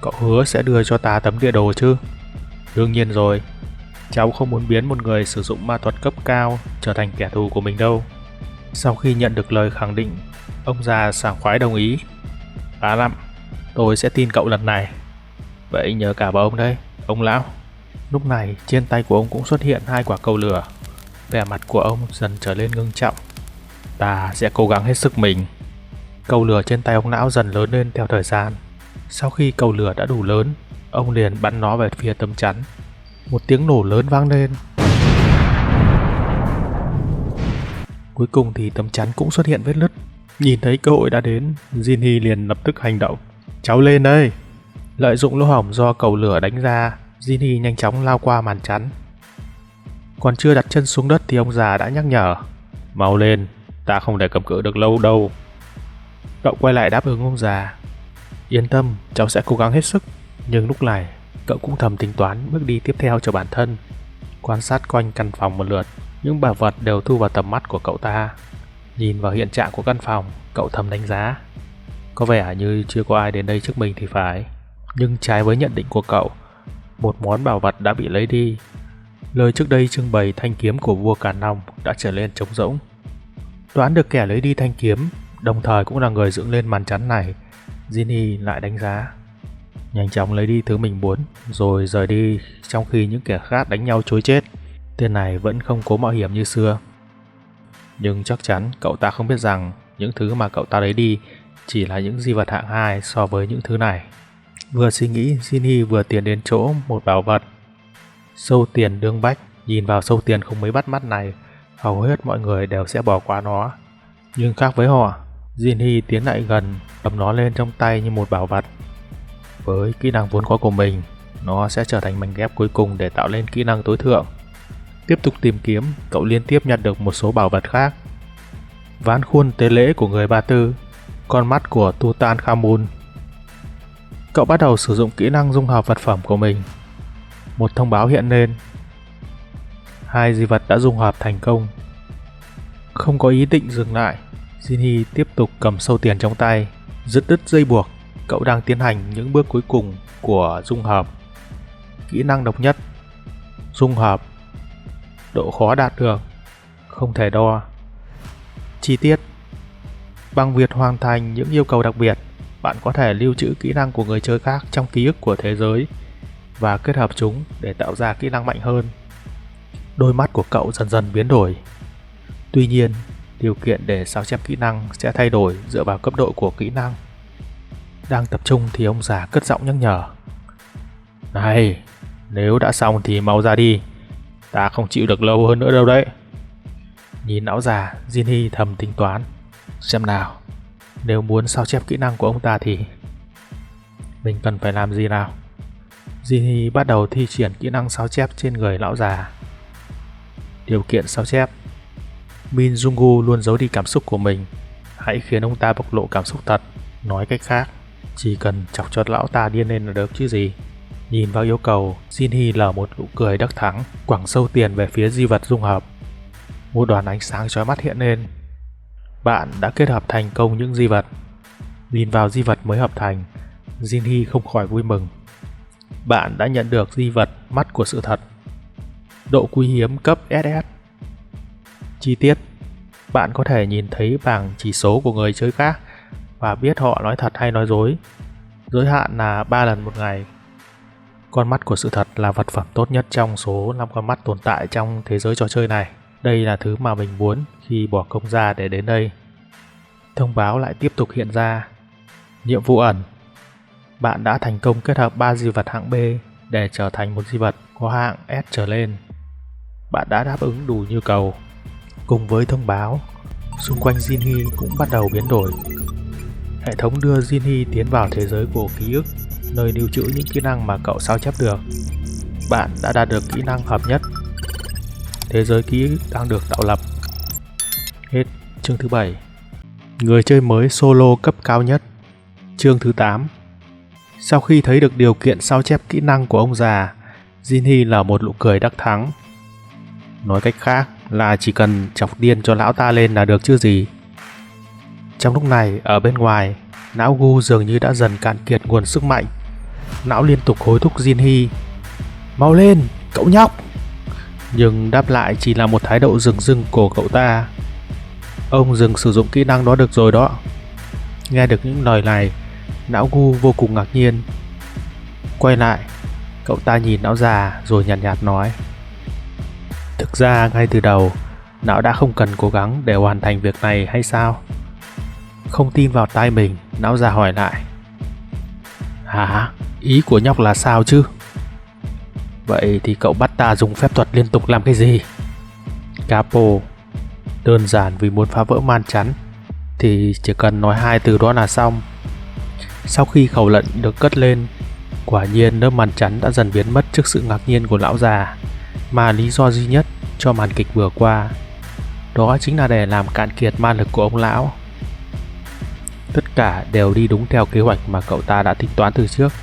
Cậu hứa sẽ đưa cho ta tấm địa đồ chứ? Đương nhiên rồi. Cháu không muốn biến một người sử dụng ma thuật cấp cao trở thành kẻ thù của mình đâu. Sau khi nhận được lời khẳng định, ông già sảng khoái đồng ý. Khá lắm, tôi sẽ tin cậu lần này. Vậy nhờ cả vào ông đây, ông lão. Lúc này trên tay của ông cũng xuất hiện hai quả cầu lửa. Vẻ mặt của ông dần trở lên ngưng trọng. Ta sẽ cố gắng hết sức mình. Cầu lửa trên tay ông lão dần lớn lên theo thời gian. Sau khi cầu lửa đã đủ lớn, ông liền bắn nó về phía tấm chắn. Một tiếng nổ lớn vang lên. Cuối cùng thì tấm chắn cũng xuất hiện vết nứt. Nhìn thấy cơ hội đã đến, Jinhee liền lập tức hành động. Cháu lên đây! Lợi dụng lỗ hổng do cầu lửa đánh ra, Jinhee nhanh chóng lao qua màn chắn. Còn chưa đặt chân xuống đất thì ông già đã nhắc nhở: Mau lên, ta không thể cầm cự được lâu đâu. Cậu quay lại đáp ứng ông già: Yên tâm, cháu sẽ cố gắng hết sức. Nhưng lúc này, cậu cũng thầm tính toán bước đi tiếp theo cho bản thân. Quan sát quanh căn phòng một lượt, những bảo vật đều thu vào tầm mắt của cậu ta. Nhìn vào hiện trạng của căn phòng, cậu thầm đánh giá: Có vẻ như chưa có ai đến đây trước mình thì phải. Nhưng trái với nhận định của cậu, một món bảo vật đã bị lấy đi. Lời trước đây trưng bày thanh kiếm của vua Càn Long đã trở nên trống rỗng. Đoán được kẻ lấy đi thanh kiếm, đồng thời cũng là người dựng lên màn chắn này, Jinhee lại đánh giá: Nhanh chóng lấy đi thứ mình muốn, rồi rời đi trong khi những kẻ khác đánh nhau trối chết. Tên này vẫn không cố mạo hiểm như xưa. Nhưng chắc chắn cậu ta không biết rằng những thứ mà cậu ta lấy đi chỉ là những di vật hạng 2 so với những thứ này. Vừa suy nghĩ, Jinny vừa tiến đến chỗ một bảo vật. Sâu tiền đương bách. Nhìn vào sâu tiền không mấy bắt mắt này, hầu hết mọi người đều sẽ bỏ qua nó. Nhưng khác với họ, Jinny tiến lại gần, cầm nó lên trong tay như một bảo vật. Với kỹ năng vốn có của mình, nó sẽ trở thành mảnh ghép cuối cùng để tạo lên kỹ năng tối thượng. Tiếp tục tìm kiếm, cậu liên tiếp nhặt được một số bảo vật khác. Ván khuôn tế lễ của người Ba Tư, con mắt của Tutankhamun. Cậu bắt đầu sử dụng kỹ năng dung hợp vật phẩm của mình. Một thông báo hiện lên. 2 di vật đã dung hợp thành công. Không có ý định dừng lại, Jinny tiếp tục cầm sâu tiền trong tay, dứt đứt dây buộc. Cậu đang tiến hành những bước cuối cùng của dung hợp. Kỹ năng độc nhất, dung hợp. Độ khó đạt được, không thể đo. Chi tiết: bằng việc hoàn thành những yêu cầu đặc biệt, bạn có thể lưu trữ kỹ năng của người chơi khác trong ký ức của thế giới và kết hợp chúng để tạo ra kỹ năng mạnh hơn. Đôi mắt của cậu dần dần biến đổi. Tuy nhiên, điều kiện để sao chép kỹ năng sẽ thay đổi dựa vào cấp độ của kỹ năng. Đang tập trung thì ông già cất giọng nhắc nhở. Này, nếu đã xong thì mau ra đi. Ta không chịu được lâu hơn nữa đâu đấy. Nhìn lão già, Jinny thầm tính toán. Xem nào, nếu muốn sao chép kỹ năng của ông ta thì mình cần phải làm gì nào? Jinny bắt đầu thi triển kỹ năng sao chép trên người lão già. Điều kiện sao chép: Min Jungu luôn giấu đi cảm xúc của mình. Hãy khiến ông ta bộc lộ cảm xúc thật. Nói cách khác, chỉ cần chọc cho lão ta điên lên là được chứ gì. Nhìn vào yêu cầu, Jinny lở một nụ cười đắc thắng, quẳng sâu tiền về phía di vật dung hợp. Một đoàn ánh sáng chói mắt hiện lên. Bạn đã kết hợp thành công những di vật. Nhìn vào di vật mới hợp thành, Jinny không khỏi vui mừng. Bạn đã nhận được di vật mắt của sự thật. Độ quý hiếm cấp SS. Chi tiết: bạn có thể nhìn thấy bảng chỉ số của người chơi khác và biết họ nói thật hay nói dối. Giới hạn là 3 lần một ngày. Con mắt của sự thật là vật phẩm tốt nhất trong số 5 con mắt tồn tại trong thế giới trò chơi này. Đây là thứ mà mình muốn khi bỏ công ra để đến đây. Thông báo lại tiếp tục hiện ra. Nhiệm vụ ẩn: bạn đã thành công kết hợp 3 di vật hạng B để trở thành một di vật có hạng S trở lên. Bạn đã đáp ứng đủ nhu cầu. Cùng với thông báo, xung quanh Jinny cũng bắt đầu biến đổi. Hệ thống đưa Jinny tiến vào thế giới của ký ức, nơi lưu trữ những kỹ năng mà cậu sao chép được. Bạn đã đạt được kỹ năng hợp nhất. Thế giới ký ức đang được tạo lập. Hết chương thứ 7. Người chơi mới solo cấp cao nhất. Chương thứ 8. Sau khi thấy được điều kiện sao chép kỹ năng của ông già, Jinny là một nụ cười đắc thắng. Nói cách khác là chỉ cần chọc điên cho lão ta lên là được chứ gì. Trong lúc này, ở bên ngoài, não Gu dường như đã dần cạn kiệt nguồn sức mạnh. Não liên tục hối thúc Jinny: mau lên, cậu nhóc! Nhưng đáp lại chỉ là một thái độ dửng dưng của cậu ta. Ông dừng sử dụng kỹ năng đó được rồi đó. Nghe được những lời này, não Gu vô cùng ngạc nhiên. Quay lại, cậu ta nhìn não già rồi nhàn nhạt nói: thực ra ngay từ đầu, não đã không cần cố gắng để hoàn thành việc này hay sao? Không tin vào tai mình, não già hỏi lại: hả? Ý của nhóc là sao chứ? Vậy thì cậu bắt ta dùng phép thuật liên tục làm cái gì? Capo: đơn giản vì muốn phá vỡ màn chắn thì chỉ cần nói 2 từ đó là xong. Sau khi khẩu lệnh được cất lên, quả nhiên lớp màn chắn đã dần biến mất trước sự ngạc nhiên của lão già. Mà lý do duy nhất cho màn kịch vừa qua, đó chính là để làm cạn kiệt ma lực của ông lão. Tất cả đều đi đúng theo kế hoạch mà cậu ta đã tính toán từ trước.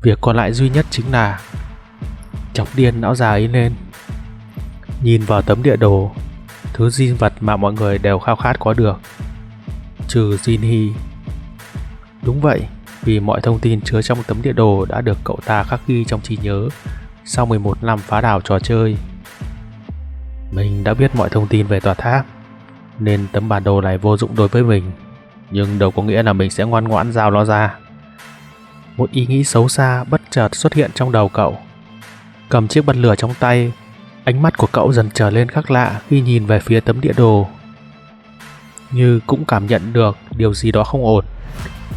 Việc còn lại duy nhất chính là chọc điên lão già ấy lên. Nhìn vào tấm địa đồ, thứ di vật mà mọi người đều khao khát có được, trừ Jinny. Đúng vậy, vì mọi thông tin chứa trong tấm địa đồ đã được cậu ta khắc ghi trong trí nhớ sau 11 năm phá đảo trò chơi. Mình đã biết mọi thông tin về tòa tháp, nên tấm bản đồ này vô dụng đối với mình, nhưng đâu có nghĩa là mình sẽ ngoan ngoãn giao nó ra. Một ý nghĩ xấu xa bất chợt xuất hiện trong đầu cậu. Cầm chiếc bật lửa trong tay, ánh mắt của cậu dần trở lên khác lạ khi nhìn về phía tấm địa đồ. Như cũng cảm nhận được điều gì đó không ổn,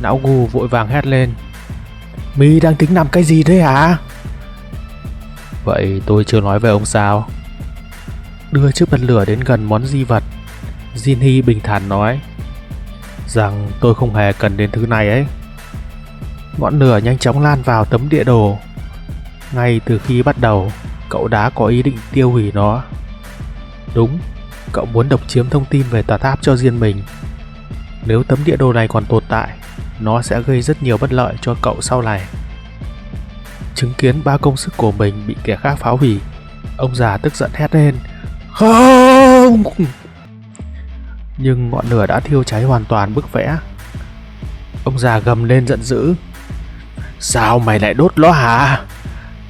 não Gu vội vàng hét lên: Mi đang tính làm cái gì thế hả? Vậy tôi chưa nói với ông sao? Đưa chiếc bật lửa đến gần món di vật, Jinhee bình thản nói rằng tôi không hề cần đến thứ này ấy. Ngọn lửa nhanh chóng lan vào tấm địa đồ. Ngay từ khi bắt đầu, cậu đã có ý định tiêu hủy nó. Đúng, cậu muốn độc chiếm thông tin về tòa tháp cho riêng mình. Nếu tấm địa đồ này còn tồn tại, nó sẽ gây rất nhiều bất lợi cho cậu sau này. Chứng kiến ba công sức của mình bị kẻ khác phá hủy, ông già tức giận hét lên: "Không!" Nhưng ngọn lửa đã thiêu cháy hoàn toàn bức vẽ. Ông già gầm lên giận dữ: "Sao mày lại đốt nó hả?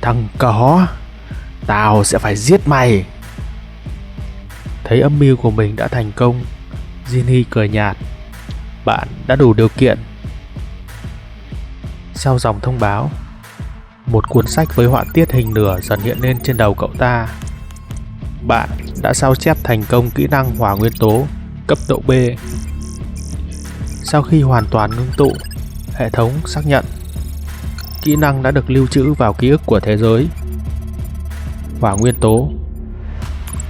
Thằng có, tao sẽ phải giết mày!" Thấy âm mưu của mình đã thành công, Jinhee cười nhạt: "Bạn đã đủ điều kiện." Sau dòng thông báo, một cuốn sách với họa tiết hình lửa dần hiện lên trên đầu cậu ta. Bạn đã sao chép thành công kỹ năng hỏa nguyên tố cấp độ B. Sau khi hoàn toàn ngưng tụ, hệ thống xác nhận kỹ năng đã được lưu trữ vào ký ức của thế giới. Hỏa nguyên tố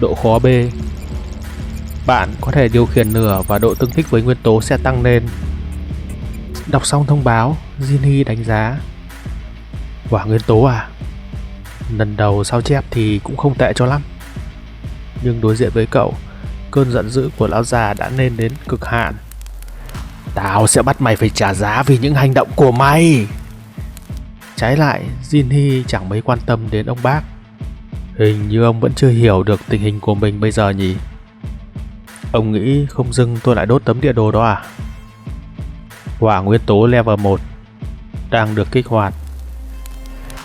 độ khó B. Bạn có thể điều khiển lửa và độ tương thích với nguyên tố sẽ tăng lên. Đọc xong thông báo, Jinhee đánh giá: "Hỏa nguyên tố à? Lần đầu sao chép thì cũng không tệ cho lắm." Nhưng đối diện với cậu, cơn giận dữ của lão già đã lên đến cực hạn. "Tao sẽ bắt mày phải trả giá vì những hành động của mày." Trái lại, Jinhee chẳng mấy quan tâm đến ông bác. Hình như ông vẫn chưa hiểu được tình hình của mình bây giờ nhỉ. Ông nghĩ không dưng tôi lại đốt tấm địa đồ đó à? Hỏa nguyên tố level 1 đang được kích hoạt.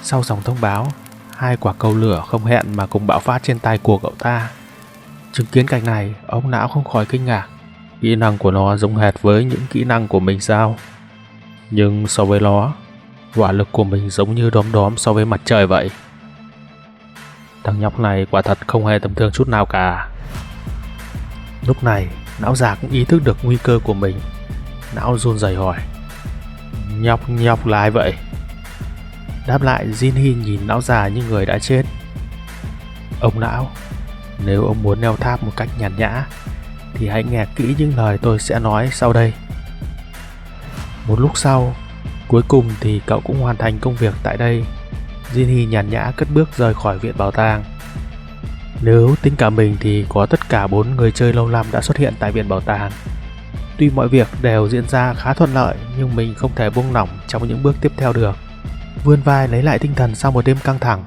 Sau dòng thông báo, hai quả cầu lửa không hẹn mà cùng bạo phát trên tay của cậu ta. Chứng kiến cảnh này, ông não không khỏi kinh ngạc. Kỹ năng của nó giống hệt với những kỹ năng của mình sao? Nhưng so với nó, hỏa lực của mình giống như đom đóm so với mặt trời vậy. Thằng nhóc này quả thật không hề tầm thường chút nào cả. Lúc này, não già cũng ý thức được nguy cơ của mình. Não run rẩy hỏi: Nhóc là ai vậy?" Đáp lại, Jinhee nhìn não già như người đã chết: "Ông não, nếu ông muốn leo tháp một cách nhàn nhã thì hãy nghe kỹ những lời tôi sẽ nói sau đây." Một lúc sau, cuối cùng thì cậu cũng hoàn thành công việc tại đây. Jinhee nhàn nhã cất bước rời khỏi viện bảo tàng. Nếu tính cả mình thì có tất cả 4 người chơi lâu năm đã xuất hiện tại viện bảo tàng. Tuy mọi việc đều diễn ra khá thuận lợi, nhưng mình không thể buông lỏng trong những bước tiếp theo được. Vươn vai lấy lại tinh thần sau một đêm căng thẳng,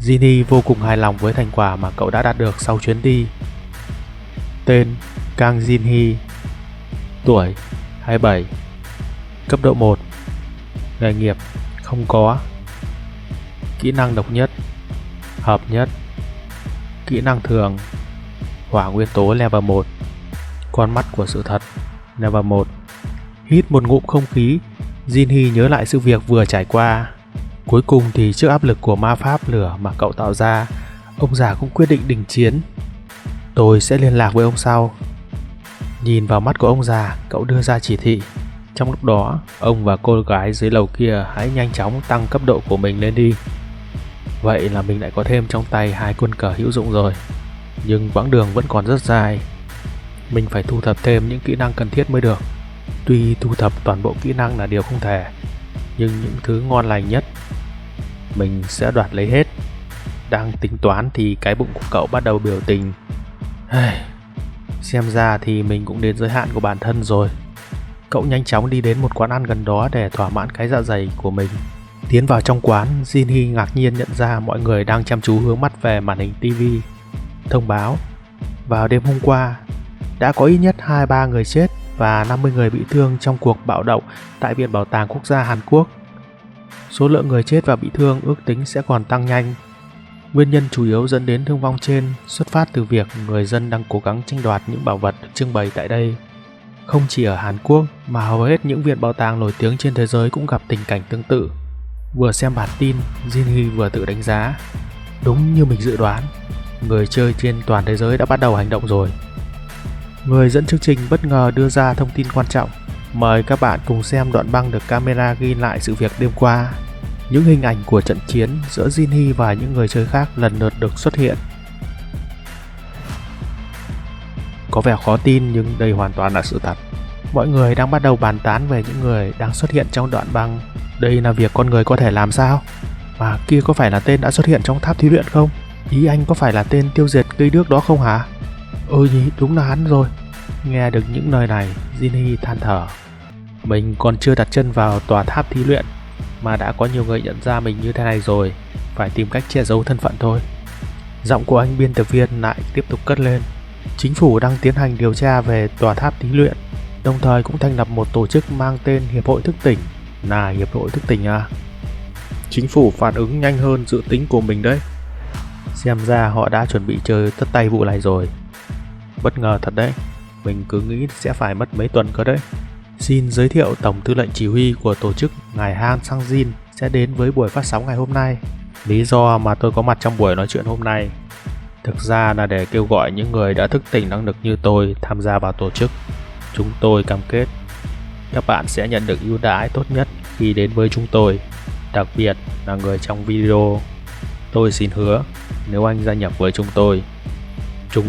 Jinhee vô cùng hài lòng với thành quả mà cậu đã đạt được sau chuyến đi. Tên: Kang Jinhee. Tuổi: 27. Cấp độ 1. Nghề nghiệp: không có. Kỹ năng độc nhất: hợp nhất. Kỹ năng thường: hỏa nguyên tố level 1. Con mắt của sự thật level 1. Hít một ngụm không khí, Jinhee nhớ lại sự việc vừa trải qua. Cuối cùng thì trước áp lực của ma pháp lửa mà cậu tạo ra, ông già cũng quyết định đình chiến. "Tôi sẽ liên lạc với ông sau." Nhìn vào mắt của ông già, cậu đưa ra chỉ thị. Trong lúc đó, ông và cô gái dưới lầu kia hãy nhanh chóng tăng cấp độ của mình lên đi. Vậy là mình lại có thêm trong tay 2 quân cờ hữu dụng rồi. Nhưng quãng đường vẫn còn rất dài. Mình phải thu thập thêm những kỹ năng cần thiết mới được. Tuy thu thập toàn bộ kỹ năng là điều không thể, nhưng những thứ ngon lành nhất mình sẽ đoạt lấy hết. Đang tính toán thì cái bụng của cậu bắt đầu biểu tình. Xem ra thì mình cũng đến giới hạn của bản thân rồi. Cậu nhanh chóng đi đến một quán ăn gần đó để thỏa mãn cái dạ dày của mình. Tiến vào trong quán, Jinhee ngạc nhiên nhận ra mọi người đang chăm chú hướng mắt về màn hình TV. Thông báo: vào đêm hôm qua, đã có ít nhất 23 người chết và 50 người bị thương trong cuộc bạo động tại Viện Bảo tàng Quốc gia Hàn Quốc. Số lượng người chết và bị thương ước tính sẽ còn tăng nhanh. Nguyên nhân chủ yếu dẫn đến thương vong trên xuất phát từ việc người dân đang cố gắng tranh đoạt những bảo vật được trưng bày tại đây. Không chỉ ở Hàn Quốc mà hầu hết những viện bảo tàng nổi tiếng trên thế giới cũng gặp tình cảnh tương tự. Vừa xem bản tin, Jinhee vừa tự đánh giá. Đúng như mình dự đoán, người chơi trên toàn thế giới đã bắt đầu hành động rồi. Người dẫn chương trình bất ngờ đưa ra thông tin quan trọng. Mời các bạn cùng xem đoạn băng được camera ghi lại sự việc đêm qua. Những hình ảnh của trận chiến giữa Jinhee và những người chơi khác lần lượt được xuất hiện. Có vẻ khó tin nhưng đây hoàn toàn là sự thật. Mọi người đang bắt đầu bàn tán về những người đang xuất hiện trong đoạn băng. Đây là việc con người có thể làm sao? Mà kia có phải là tên đã xuất hiện trong tháp thí luyện không? Ý anh có phải là tên tiêu diệt cây đước đó không hả? Ừ nhỉ, đúng là hắn rồi. Nghe được những lời này, Jinhee than thở. Mình còn chưa đặt chân vào tòa tháp thí luyện mà đã có nhiều người nhận ra mình như thế này rồi. Phải tìm cách che giấu thân phận thôi. Giọng của anh biên tập viên lại tiếp tục cất lên. Chính phủ đang tiến hành điều tra về tòa tháp thí luyện, đồng thời cũng thành lập một tổ chức mang tên Hiệp hội Thức tỉnh. Là Hiệp hội Thức tỉnh à? Chính phủ phản ứng nhanh hơn dự tính của mình đấy. Xem ra họ đã chuẩn bị chơi tất tay vụ này rồi. Bất ngờ thật đấy. Mình cứ nghĩ sẽ phải mất mấy tuần cơ đấy. Xin giới thiệu Tổng tư lệnh chỉ huy của tổ chức ngài Han Sang-jin sẽ đến với buổi phát sóng ngày hôm nay. Lý do mà tôi có mặt trong buổi nói chuyện hôm nay thực ra là để kêu gọi những người đã thức tỉnh năng lực như tôi tham gia vào tổ chức. Chúng tôi cam kết các bạn sẽ nhận được ưu đãi tốt nhất khi đến với chúng tôi, đặc biệt là người trong video. Tôi xin hứa, nếu anh gia nhập với chúng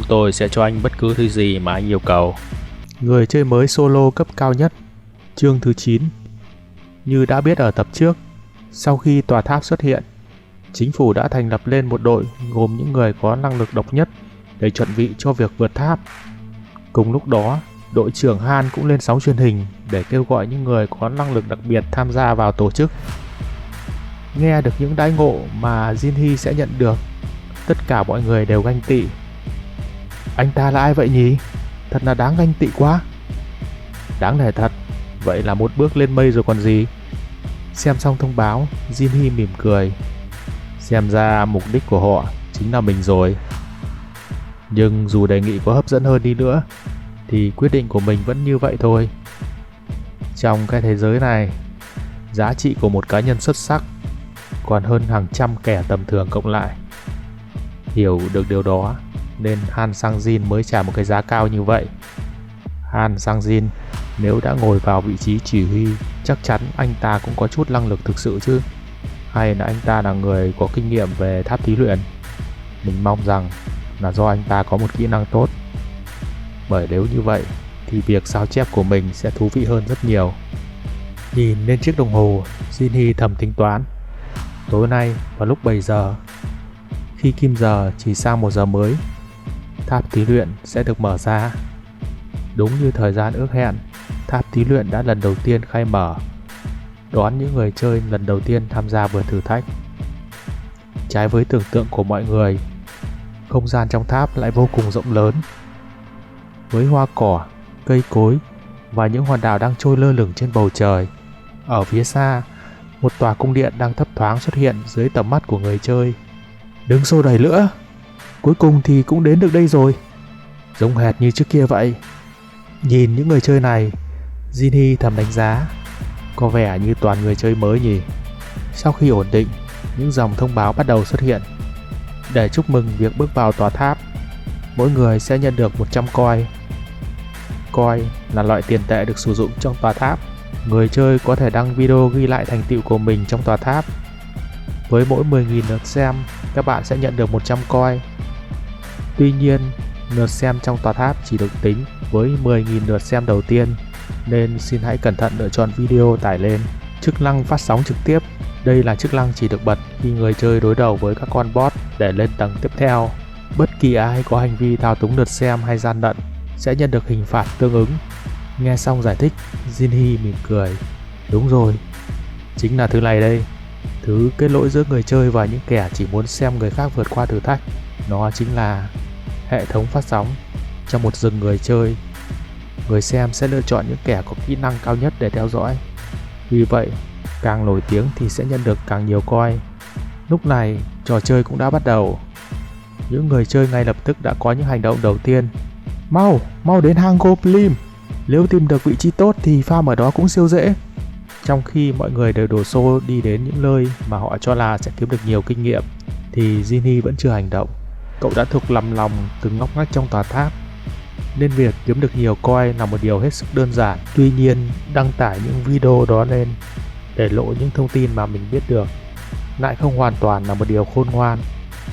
tôi sẽ cho anh bất cứ thứ gì mà anh yêu cầu. Người chơi mới solo cấp cao nhất, chương thứ 9. Như đã biết ở tập trước, sau khi tòa tháp xuất hiện, chính phủ đã thành lập lên một đội gồm những người có năng lực độc nhất để chuẩn bị cho việc vượt tháp. Cùng lúc đó, đội trưởng Han cũng lên sóng truyền hình để kêu gọi những người có năng lực đặc biệt tham gia vào tổ chức. Nghe được những đãi ngộ mà Jinhee sẽ nhận được, tất cả mọi người đều ganh tị. Anh ta là ai vậy nhỉ? Thật là đáng ganh tị quá. Đáng nể thật, vậy là một bước lên mây rồi còn gì. Xem xong thông báo, Jinhee mỉm cười. Xem ra mục đích của họ chính là mình rồi. Nhưng dù đề nghị có hấp dẫn hơn đi nữa thì quyết định của mình vẫn như vậy thôi. Trong cái thế giới này, giá trị của một cá nhân xuất sắc còn hơn hàng trăm kẻ tầm thường cộng lại. Hiểu được điều đó nên Han Sang-jin mới trả một cái giá cao như vậy. Han Sang-jin nếu đã ngồi vào vị trí chỉ huy, chắc chắn anh ta cũng có chút năng lực thực sự chứ. Hay là anh ta là người có kinh nghiệm về tháp thí luyện? Mình mong rằng là do anh ta có một kỹ năng tốt. Bởi nếu như vậy thì việc sao chép của mình sẽ thú vị hơn rất nhiều. Nhìn lên chiếc đồng hồ, Jinhee thầm tính toán. Tối nay vào lúc 7 giờ, khi kim giờ chỉ sang 1 giờ mới, tháp thí luyện sẽ được mở ra. Đúng như thời gian ước hẹn, tháp thí luyện đã lần đầu tiên khai mở, đón những người chơi lần đầu tiên tham gia vượt thử thách. Trái với tưởng tượng của mọi người, không gian trong tháp lại vô cùng rộng lớn. Với hoa cỏ, cây cối và những hòn đảo đang trôi lơ lửng trên bầu trời. Ở phía xa, một tòa cung điện đang thấp thoáng xuất hiện dưới tầm mắt của người chơi. Đừng xô đẩy nữa, cuối cùng thì cũng đến được đây rồi. Giống hệt như trước kia vậy. Nhìn những người chơi này, Jinhee thầm đánh giá. Có vẻ như toàn người chơi mới nhỉ. Sau khi ổn định, những dòng thông báo bắt đầu xuất hiện. Để chúc mừng việc bước vào tòa tháp, mỗi người sẽ nhận được 100 coin. Coin là loại tiền tệ được sử dụng trong tòa tháp. Người chơi có thể đăng video ghi lại thành tựu của mình trong tòa tháp. Với mỗi 10.000 lượt xem, các bạn sẽ nhận được 100 coin. Tuy nhiên, lượt xem trong tòa tháp chỉ được tính với 10.000 lượt xem đầu tiên, nên xin hãy cẩn thận lựa chọn video tải lên. Chức năng phát sóng trực tiếp. Đây là chức năng chỉ được bật khi người chơi đối đầu với các con bot để lên tầng tiếp theo. Bất kỳ ai có hành vi thao túng lượt xem hay gian lận sẽ nhận được hình phạt tương ứng. Nghe xong giải thích, Jinhee mỉm cười. Đúng rồi, chính là thứ này đây. Thứ kết nối giữa người chơi và những kẻ chỉ muốn xem người khác vượt qua thử thách. Nó chính là hệ thống phát sóng. Trong một rừng người chơi, người xem sẽ lựa chọn những kẻ có kỹ năng cao nhất để theo dõi. Vì vậy, càng nổi tiếng thì sẽ nhận được càng nhiều coin. Lúc này, trò chơi cũng đã bắt đầu. Những người chơi ngay lập tức đã có những hành động đầu tiên. Mau đến hang Goblin. Nếu tìm được vị trí tốt thì farm ở đó cũng siêu dễ. Trong khi mọi người đều đổ xô đi đến những nơi mà họ cho là sẽ kiếm được nhiều kinh nghiệm, thì Jinhee vẫn chưa hành động. Cậu đã thuộc lầm lòng từng ngóc ngách trong tòa tháp. nên việc kiếm được nhiều coin là một điều hết sức đơn giản. Tuy nhiên, đăng tải những video đó lên để lộ những thông tin mà mình biết được lại không hoàn toàn là một điều khôn ngoan.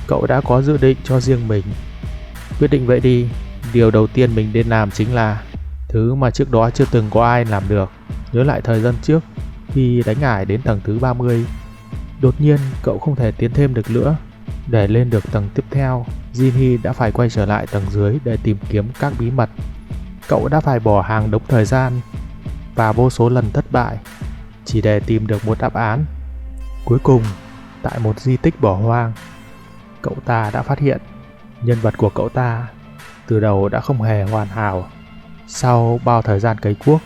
Cậu đã có dự định cho riêng mình. Quyết định vậy đi. Điều đầu tiên mình nên làm chính là thứ mà trước đó chưa từng có ai làm được. Nhớ lại thời gian trước, khi đánh ải đến tầng thứ 30, đột nhiên cậu không thể tiến thêm được nữa. Để lên được tầng tiếp theo, Jinhee đã phải quay trở lại tầng dưới để tìm kiếm các bí mật. Cậu đã phải bỏ hàng đống thời gian và vô số lần thất bại chỉ để tìm được một đáp án. Cuối cùng, tại một di tích bỏ hoang, cậu ta đã phát hiện nhân vật của cậu ta từ đầu đã không hề hoàn hảo. Sau bao thời gian cấy cuốc,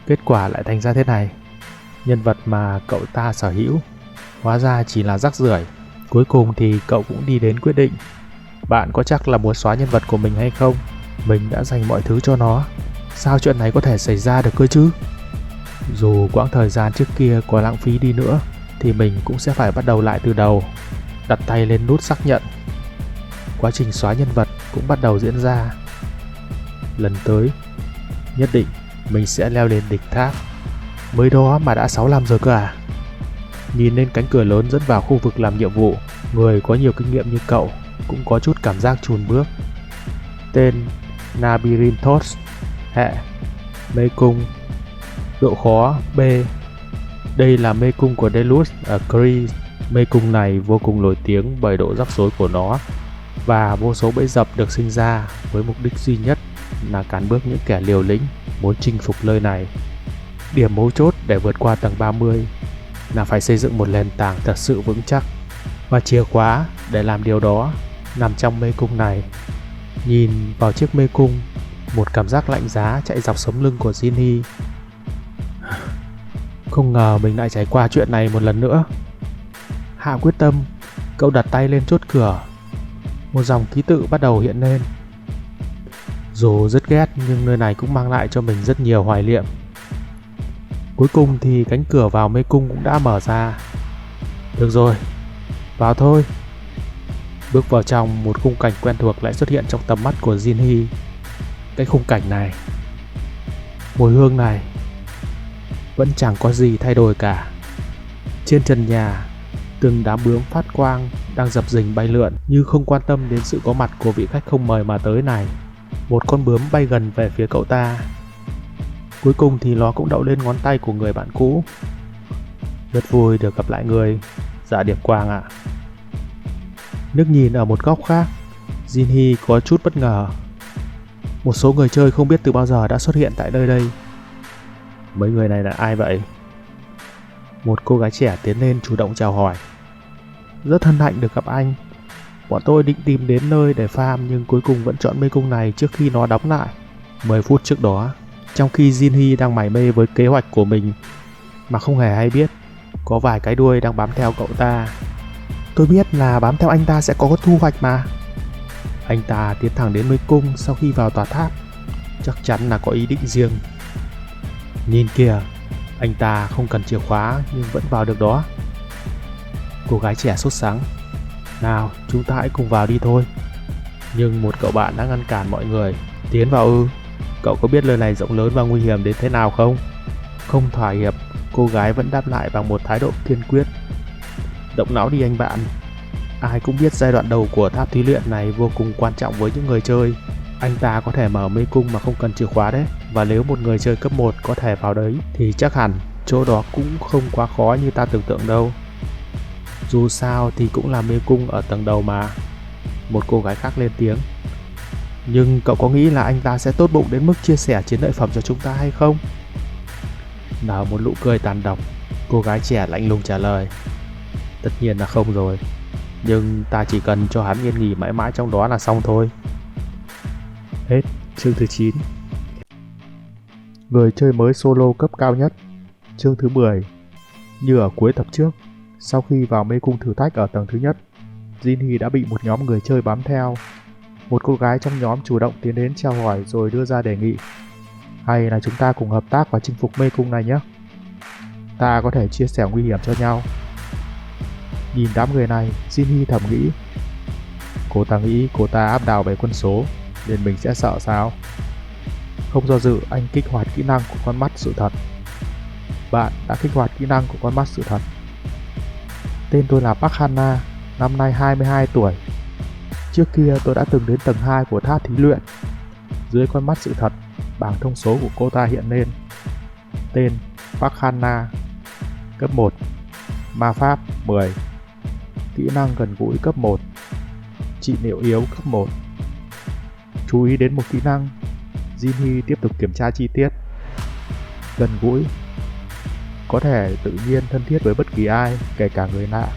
kết quả lại thành ra thế này. Nhân vật mà cậu ta sở hữu hóa ra chỉ là rác rưởi. Cuối cùng thì cậu cũng đi đến quyết định. Bạn có chắc là muốn xóa nhân vật của mình hay không? Mình đã dành mọi thứ cho nó. Sao chuyện này có thể xảy ra được cơ chứ? Dù quãng thời gian trước kia có lãng phí đi nữa thì mình cũng sẽ phải bắt đầu lại từ đầu. Đặt tay lên nút xác nhận. Quá trình xóa nhân vật cũng bắt đầu diễn ra. Lần tới, nhất định mình sẽ leo lên đỉnh tháp. Mới đó mà đã 6 năm rồi cơ à? Nhìn lên cánh cửa lớn dẫn vào khu vực làm nhiệm vụ, người có nhiều kinh nghiệm như cậu cũng có chút cảm giác chùn bước. Tên Labyrinthos, hệ mê cung, độ khó B. Đây là mê cung của Deluxe ở Greece. Mê cung này vô cùng nổi tiếng bởi độ rắc rối của nó và vô số bẫy dập được sinh ra với mục đích duy nhất là cản bước những kẻ liều lĩnh muốn chinh phục nơi này. Điểm mấu chốt để vượt qua tầng 30 là phải xây dựng một nền tảng thật sự vững chắc, và chìa khóa để làm điều đó nằm trong mê cung này. Nhìn vào chiếc mê cung, một cảm giác lạnh giá chạy dọc sống lưng của Jinhee. Không ngờ mình lại trải qua chuyện này một lần nữa. Hạ quyết tâm, cậu đặt tay lên chốt cửa. Một dòng ký tự bắt đầu hiện lên. Dù rất ghét nhưng nơi này cũng mang lại cho mình rất nhiều hoài niệm. Cuối cùng thì cánh cửa vào mê cung cũng đã mở ra. Được rồi, vào thôi. Bước vào trong, một khung cảnh quen thuộc lại xuất hiện trong tầm mắt của Jinhee. Cái khung cảnh này, mùi hương này, vẫn chẳng có gì thay đổi cả. Trên trần nhà, từng đám bướm phát quang đang dập dình bay lượn như không quan tâm đến sự có mặt của vị khách không mời mà tới này. Một con bướm bay gần về phía cậu ta. Cuối cùng thì nó cũng đậu lên ngón tay của người bạn cũ. Rất vui được gặp lại người, Dạ Điệp Quang ạ. Nước nhìn ở một góc khác, Jinhee có chút bất ngờ. Một số người chơi không biết từ bao giờ đã xuất hiện tại nơi đây. Mấy người này là ai vậy? Một cô gái trẻ tiến lên chủ động chào hỏi. Rất hân hạnh được gặp anh. Bọn tôi định tìm đến nơi để farm nhưng cuối cùng vẫn chọn mê cung này trước khi nó đóng lại 10 phút trước đó. Trong khi Jinhee đang mải mê với kế hoạch của mình mà không hề hay biết, có vài cái đuôi đang bám theo cậu ta. Tôi biết là bám theo anh ta sẽ có thu hoạch mà. Anh ta tiến thẳng đến mê cung sau khi vào tòa tháp. Chắc chắn là có ý định riêng. Nhìn kìa, anh ta không cần chìa khóa nhưng vẫn vào được đó. Cô gái trẻ sốt sắng. Nào, chúng ta hãy cùng vào đi thôi. Nhưng một cậu bạn đã ngăn cản mọi người. Tiến vào ư? Cậu có biết nơi này rộng lớn và nguy hiểm đến thế nào không? Không thỏa hiệp, cô gái vẫn đáp lại bằng một thái độ kiên quyết. Động não đi anh bạn. Ai cũng biết giai đoạn đầu của tháp thí luyện này vô cùng quan trọng với những người chơi. Anh ta có thể mở mê cung mà không cần chìa khóa đấy. Và nếu một người chơi cấp 1 có thể vào đấy thì chắc hẳn chỗ đó cũng không quá khó như ta tưởng tượng đâu. Dù sao thì cũng là mê cung ở tầng đầu mà. Một cô gái khác lên tiếng. Nhưng cậu có nghĩ là anh ta sẽ tốt bụng đến mức chia sẻ chiến lợi phẩm cho chúng ta hay không? Nở một nụ cười tàn độc, cô gái trẻ lạnh lùng trả lời. Tất nhiên là không rồi. Nhưng ta chỉ cần cho hắn yên nghỉ mãi mãi trong đó là xong thôi. Hết chương thứ 9. Người chơi mới solo cấp cao nhất. Chương thứ 10. Như ở cuối tập trước, sau khi vào mê cung thử thách ở tầng thứ nhất, Jinhee đã bị một nhóm người chơi bám theo. Một cô gái trong nhóm chủ động tiến đến chào hỏi rồi đưa ra đề nghị. Hay là chúng ta cùng hợp tác và chinh phục mê cung này nhé. Ta có thể chia sẻ nguy hiểm cho nhau. Nhìn đám người này, Jinhee thầm nghĩ. Cô ta nghĩ cô ta áp đảo về quân số, nên mình sẽ sợ sao? Không do dự, anh kích hoạt kỹ năng của con mắt sự thật. Bạn đã kích hoạt kỹ năng của con mắt sự thật. Tên tôi là Park Hana, năm nay 22 tuổi. Trước kia tôi đã từng đến tầng 2 của tháp thí luyện. Dưới con mắt sự thật, bảng thông số của cô ta hiện lên. Tên Park Hana, cấp 1, ma pháp 10, kỹ năng gần gũi cấp 1, trị liệu yếu cấp 1. Chú ý đến một kỹ năng, Jinhee tiếp tục kiểm tra chi tiết. Gần gũi, có thể tự nhiên thân thiết với bất kỳ ai, kể cả người lạ.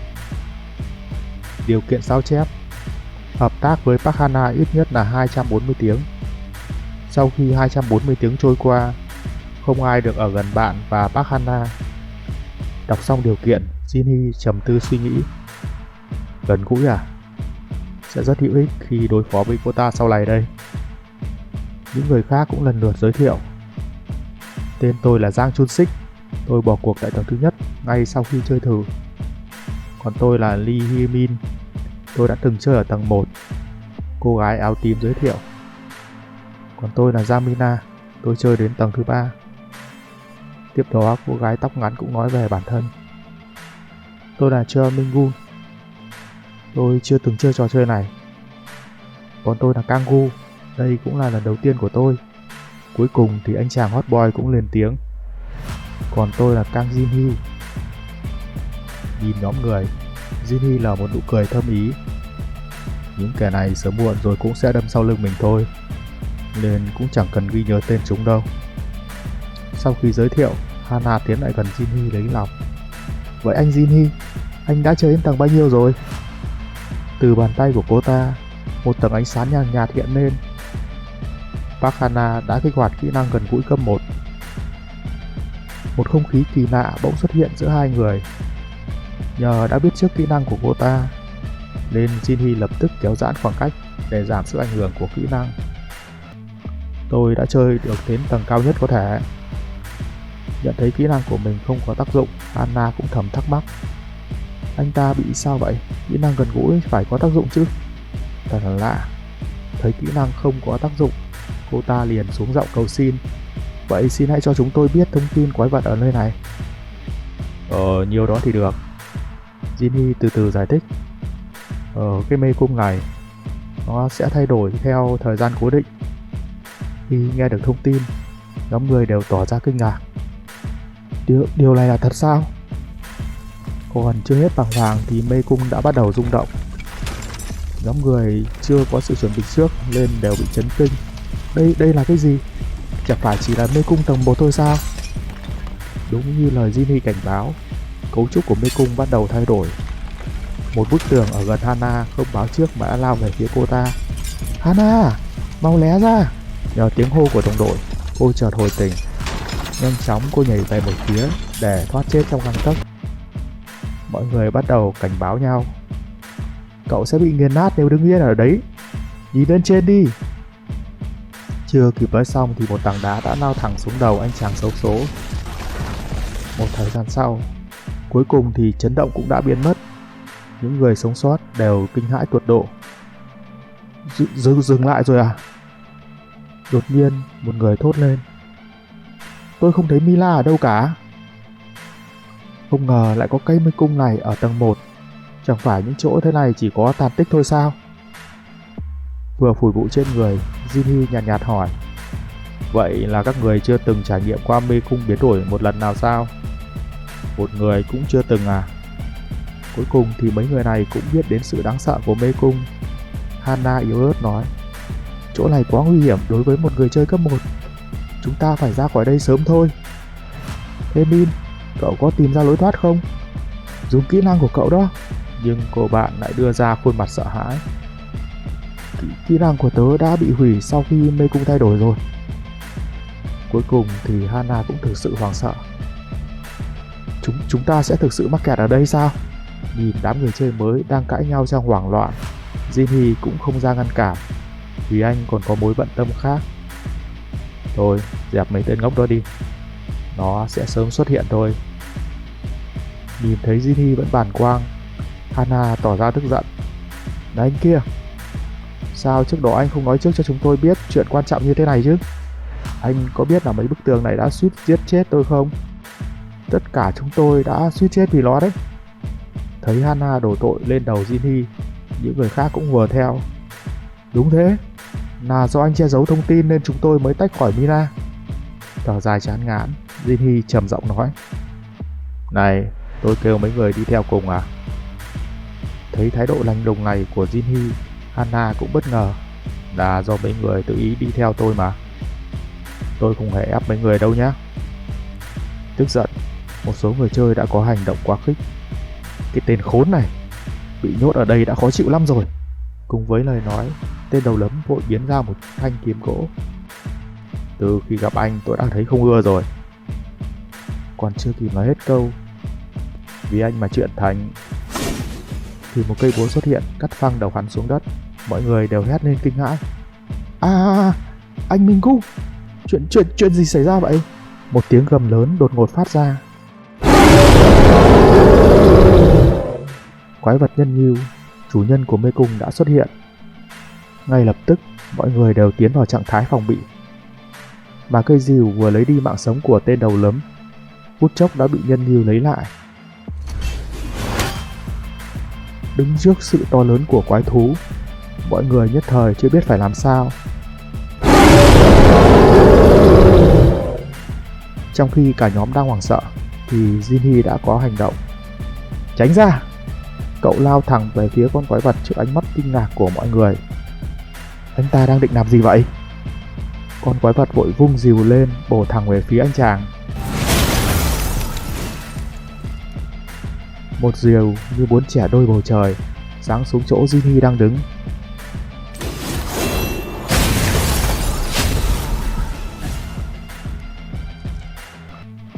Điều kiện sao chép, hợp tác với Park Hana ít nhất là 240 tiếng. Sau khi 240 tiếng trôi qua, không ai được ở gần bạn và Park Hana. Đọc xong điều kiện, Jinhee trầm tư suy nghĩ. Gần gũi à? Sẽ rất hữu ích khi đối phó với cô ta sau này đây. Những người khác cũng lần lượt giới thiệu. Tên tôi là Giang Chun Sik. Tôi bỏ cuộc tại tầng thứ nhất ngay sau khi chơi thử. Còn tôi là Lee Hee Min. Tôi đã từng chơi ở tầng 1. Cô gái áo tím giới thiệu. Còn tôi là Jamina. Tôi chơi đến tầng thứ 3. Tiếp đó cô gái tóc ngắn cũng nói về bản thân. Tôi là Cheo Mingun. Tôi chưa từng chơi trò chơi này. Còn tôi là Kanggu. Đây cũng là lần đầu tiên của tôi. Cuối cùng thì anh chàng hot boy cũng lên tiếng. Còn tôi là Kang Jinhee. Nhìn nhóm người, Jinhee là một nụ cười thâm ý. Những kẻ này sớm muộn rồi cũng sẽ đâm sau lưng mình thôi, nên cũng chẳng cần ghi nhớ tên chúng đâu. Sau khi giới thiệu, Hana tiến lại gần Jinhee lấy lòng. Vậy anh Jinhee, anh đã chơi đến tầng bao nhiêu rồi? Từ bàn tay của cô ta, một tầng ánh sáng nhàn nhạt hiện lên. Park Hana đã kích hoạt kỹ năng gần gũi cấp 1. Một không khí kỳ lạ bỗng xuất hiện giữa hai người. Nhờ đã biết trước kỹ năng của cô ta, nên Jinhee lập tức kéo giãn khoảng cách để giảm sự ảnh hưởng của kỹ năng. Tôi đã chơi được đến tầng cao nhất có thể. Nhận thấy kỹ năng của mình không có tác dụng, Anna cũng thầm thắc mắc. Anh ta bị sao vậy? Kỹ năng gần gũi phải có tác dụng chứ? Thật là lạ. Thấy kỹ năng không có tác dụng, cô ta liền xuống giọng cầu xin. Vậy xin hãy cho chúng tôi biết thông tin quái vật ở nơi này. Nhiều đó thì được. Jinhee từ từ giải thích. Cái mê cung này, nó sẽ thay đổi theo thời gian cố định. Khi nghe được thông tin, nhóm người đều tỏ ra kinh ngạc. Điều này là thật sao? Còn chưa hết bàng hoàng thì mê cung đã bắt đầu rung động. Nhóm người chưa có sự chuẩn bị trước nên đều bị chấn kinh. Đây là cái gì? Chẳng phải chỉ là mê cung tầng 1 thôi sao? Đúng như lời Jinhee cảnh báo, cấu trúc của mê cung bắt đầu thay đổi. Một bức tường ở gần Hana không báo trước mà đã lao về phía cô ta. Hana, mau lé ra! Nhờ tiếng hô của đồng đội, cô chợt hồi tỉnh. Nhanh chóng cô nhảy về một phía để thoát chết trong gang tấc. Mọi người bắt đầu cảnh báo nhau. Cậu sẽ bị nghiền nát nếu đứng yên ở đấy. Nhìn lên trên đi! Chưa kịp nói xong thì một tảng đá đã lao thẳng xuống đầu anh chàng xấu số. Một thời gian sau, cuối cùng thì chấn động cũng đã biến mất. Những người sống sót đều kinh hãi tột độ. Dừng lại rồi à? Đột nhiên một người thốt lên. Tôi không thấy Mila ở đâu cả. Không ngờ lại có cây mê cung này ở tầng 1. Chẳng phải những chỗ thế này chỉ có tàn tích thôi sao? Vừa phủi bụi trên người, Jinhee nhàn nhạt hỏi. Vậy là các người chưa từng trải nghiệm qua mê cung biến đổi một lần nào sao? Một người cũng chưa từng à? Cuối cùng thì mấy người này cũng biết đến sự đáng sợ của mê cung. Hana yếu ớt nói. Chỗ này quá nguy hiểm đối với một người chơi cấp 1. Chúng ta phải ra khỏi đây sớm thôi. Thế Min, cậu có tìm ra lối thoát không? Dùng kỹ năng của cậu đó. Nhưng cô bạn lại đưa ra khuôn mặt sợ hãi. Kỹ năng của tớ đã bị hủy sau khi mê cung thay đổi rồi. Cuối cùng thì Hana cũng thực sự hoảng sợ. Chúng ta sẽ thực sự mắc kẹt ở đây sao? Nhìn đám người chơi mới đang cãi nhau trong hoảng loạn, Jinhee cũng không ra ngăn cản, vì anh còn có mối bận tâm khác. Thôi, dẹp mấy tên ngốc đó đi. Nó sẽ sớm xuất hiện thôi. Nhìn thấy Jinhee vẫn bàng quang, Hana tỏ ra tức giận. Là anh kia. Sao trước đó anh không nói trước cho chúng tôi biết chuyện quan trọng như thế này chứ? Anh có biết là mấy bức tường này đã suýt giết chết tôi không? Tất cả chúng tôi đã suýt chết vì nó đấy. Thấy Hana đổ tội lên đầu Jinhee, những người khác cũng hùa theo. Đúng thế, là do anh che giấu thông tin nên chúng tôi mới tách khỏi Mira. Thở dài chán ngán, Jinhee trầm giọng nói. Này, tôi kêu mấy người đi theo cùng à? Thấy thái độ lạnh lùng này của Jinhee, Hana cũng bất ngờ. Là do mấy người tự ý đi theo tôi mà. Tôi không hề ép mấy người đâu nhé. Tức giận, một số người chơi đã có hành động quá khích. Cái tên khốn này, bị nhốt ở đây đã khó chịu lắm rồi. Cùng với lời nói, tên đầu lấm vội biến ra một thanh kiếm gỗ. Từ khi gặp anh tôi đã thấy không ưa rồi. Còn chưa kịp nói hết câu, vì anh mà chuyện thành, thì một cây búa xuất hiện cắt phăng đầu hắn xuống đất. Mọi người đều hét lên kinh hãi. Anh Minh Cung, chuyện gì xảy ra vậy? Một tiếng gầm lớn đột ngột phát ra. Quái vật nhân ngưu, chủ nhân của mê cung đã xuất hiện. Ngay lập tức, mọi người đều tiến vào trạng thái phòng bị. Mà cây rìu vừa lấy đi mạng sống của tên đầu lấm, phút chốc đã bị nhân ngưu lấy lại. Đứng trước sự to lớn của quái thú, mọi người nhất thời chưa biết phải làm sao. Trong khi cả nhóm đang hoảng sợ, thì Jinhee đã có hành động. Tránh ra! Cậu lao thẳng về phía con quái vật trước ánh mắt kinh ngạc của mọi người. Anh ta đang định làm gì vậy? Con quái vật vội vung rìu lên, bổ thẳng về phía anh chàng. Một rìu như muốn chẻ đôi bầu trời, giáng xuống chỗ Jinhee đang đứng.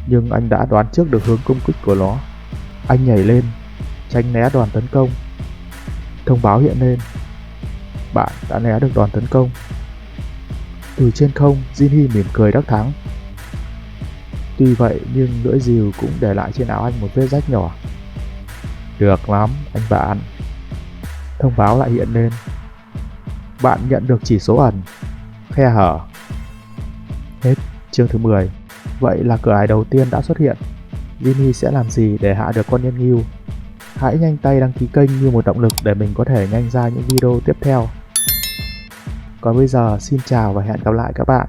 Nhưng anh đã đoán trước được hướng công kích của nó. Anh nhảy lên, tránh né đòn tấn công. Thông báo hiện lên. Bạn đã né được đòn tấn công. Từ trên không, Jinhee mỉm cười đắc thắng. Tuy vậy nhưng lưỡi rìu cũng để lại trên áo anh một vết rách nhỏ. Được lắm, anh bạn. Thông báo lại hiện lên. Bạn nhận được chỉ số ẩn, khe hở. Hết chương thứ 10. Vậy là cửa ải đầu tiên đã xuất hiện. Jinhee sẽ làm gì để hạ được con nhân ngưu? Hãy nhanh tay đăng ký kênh như một động lực để mình có thể nhanh ra những video tiếp theo. Còn bây giờ xin chào và hẹn gặp lại các bạn.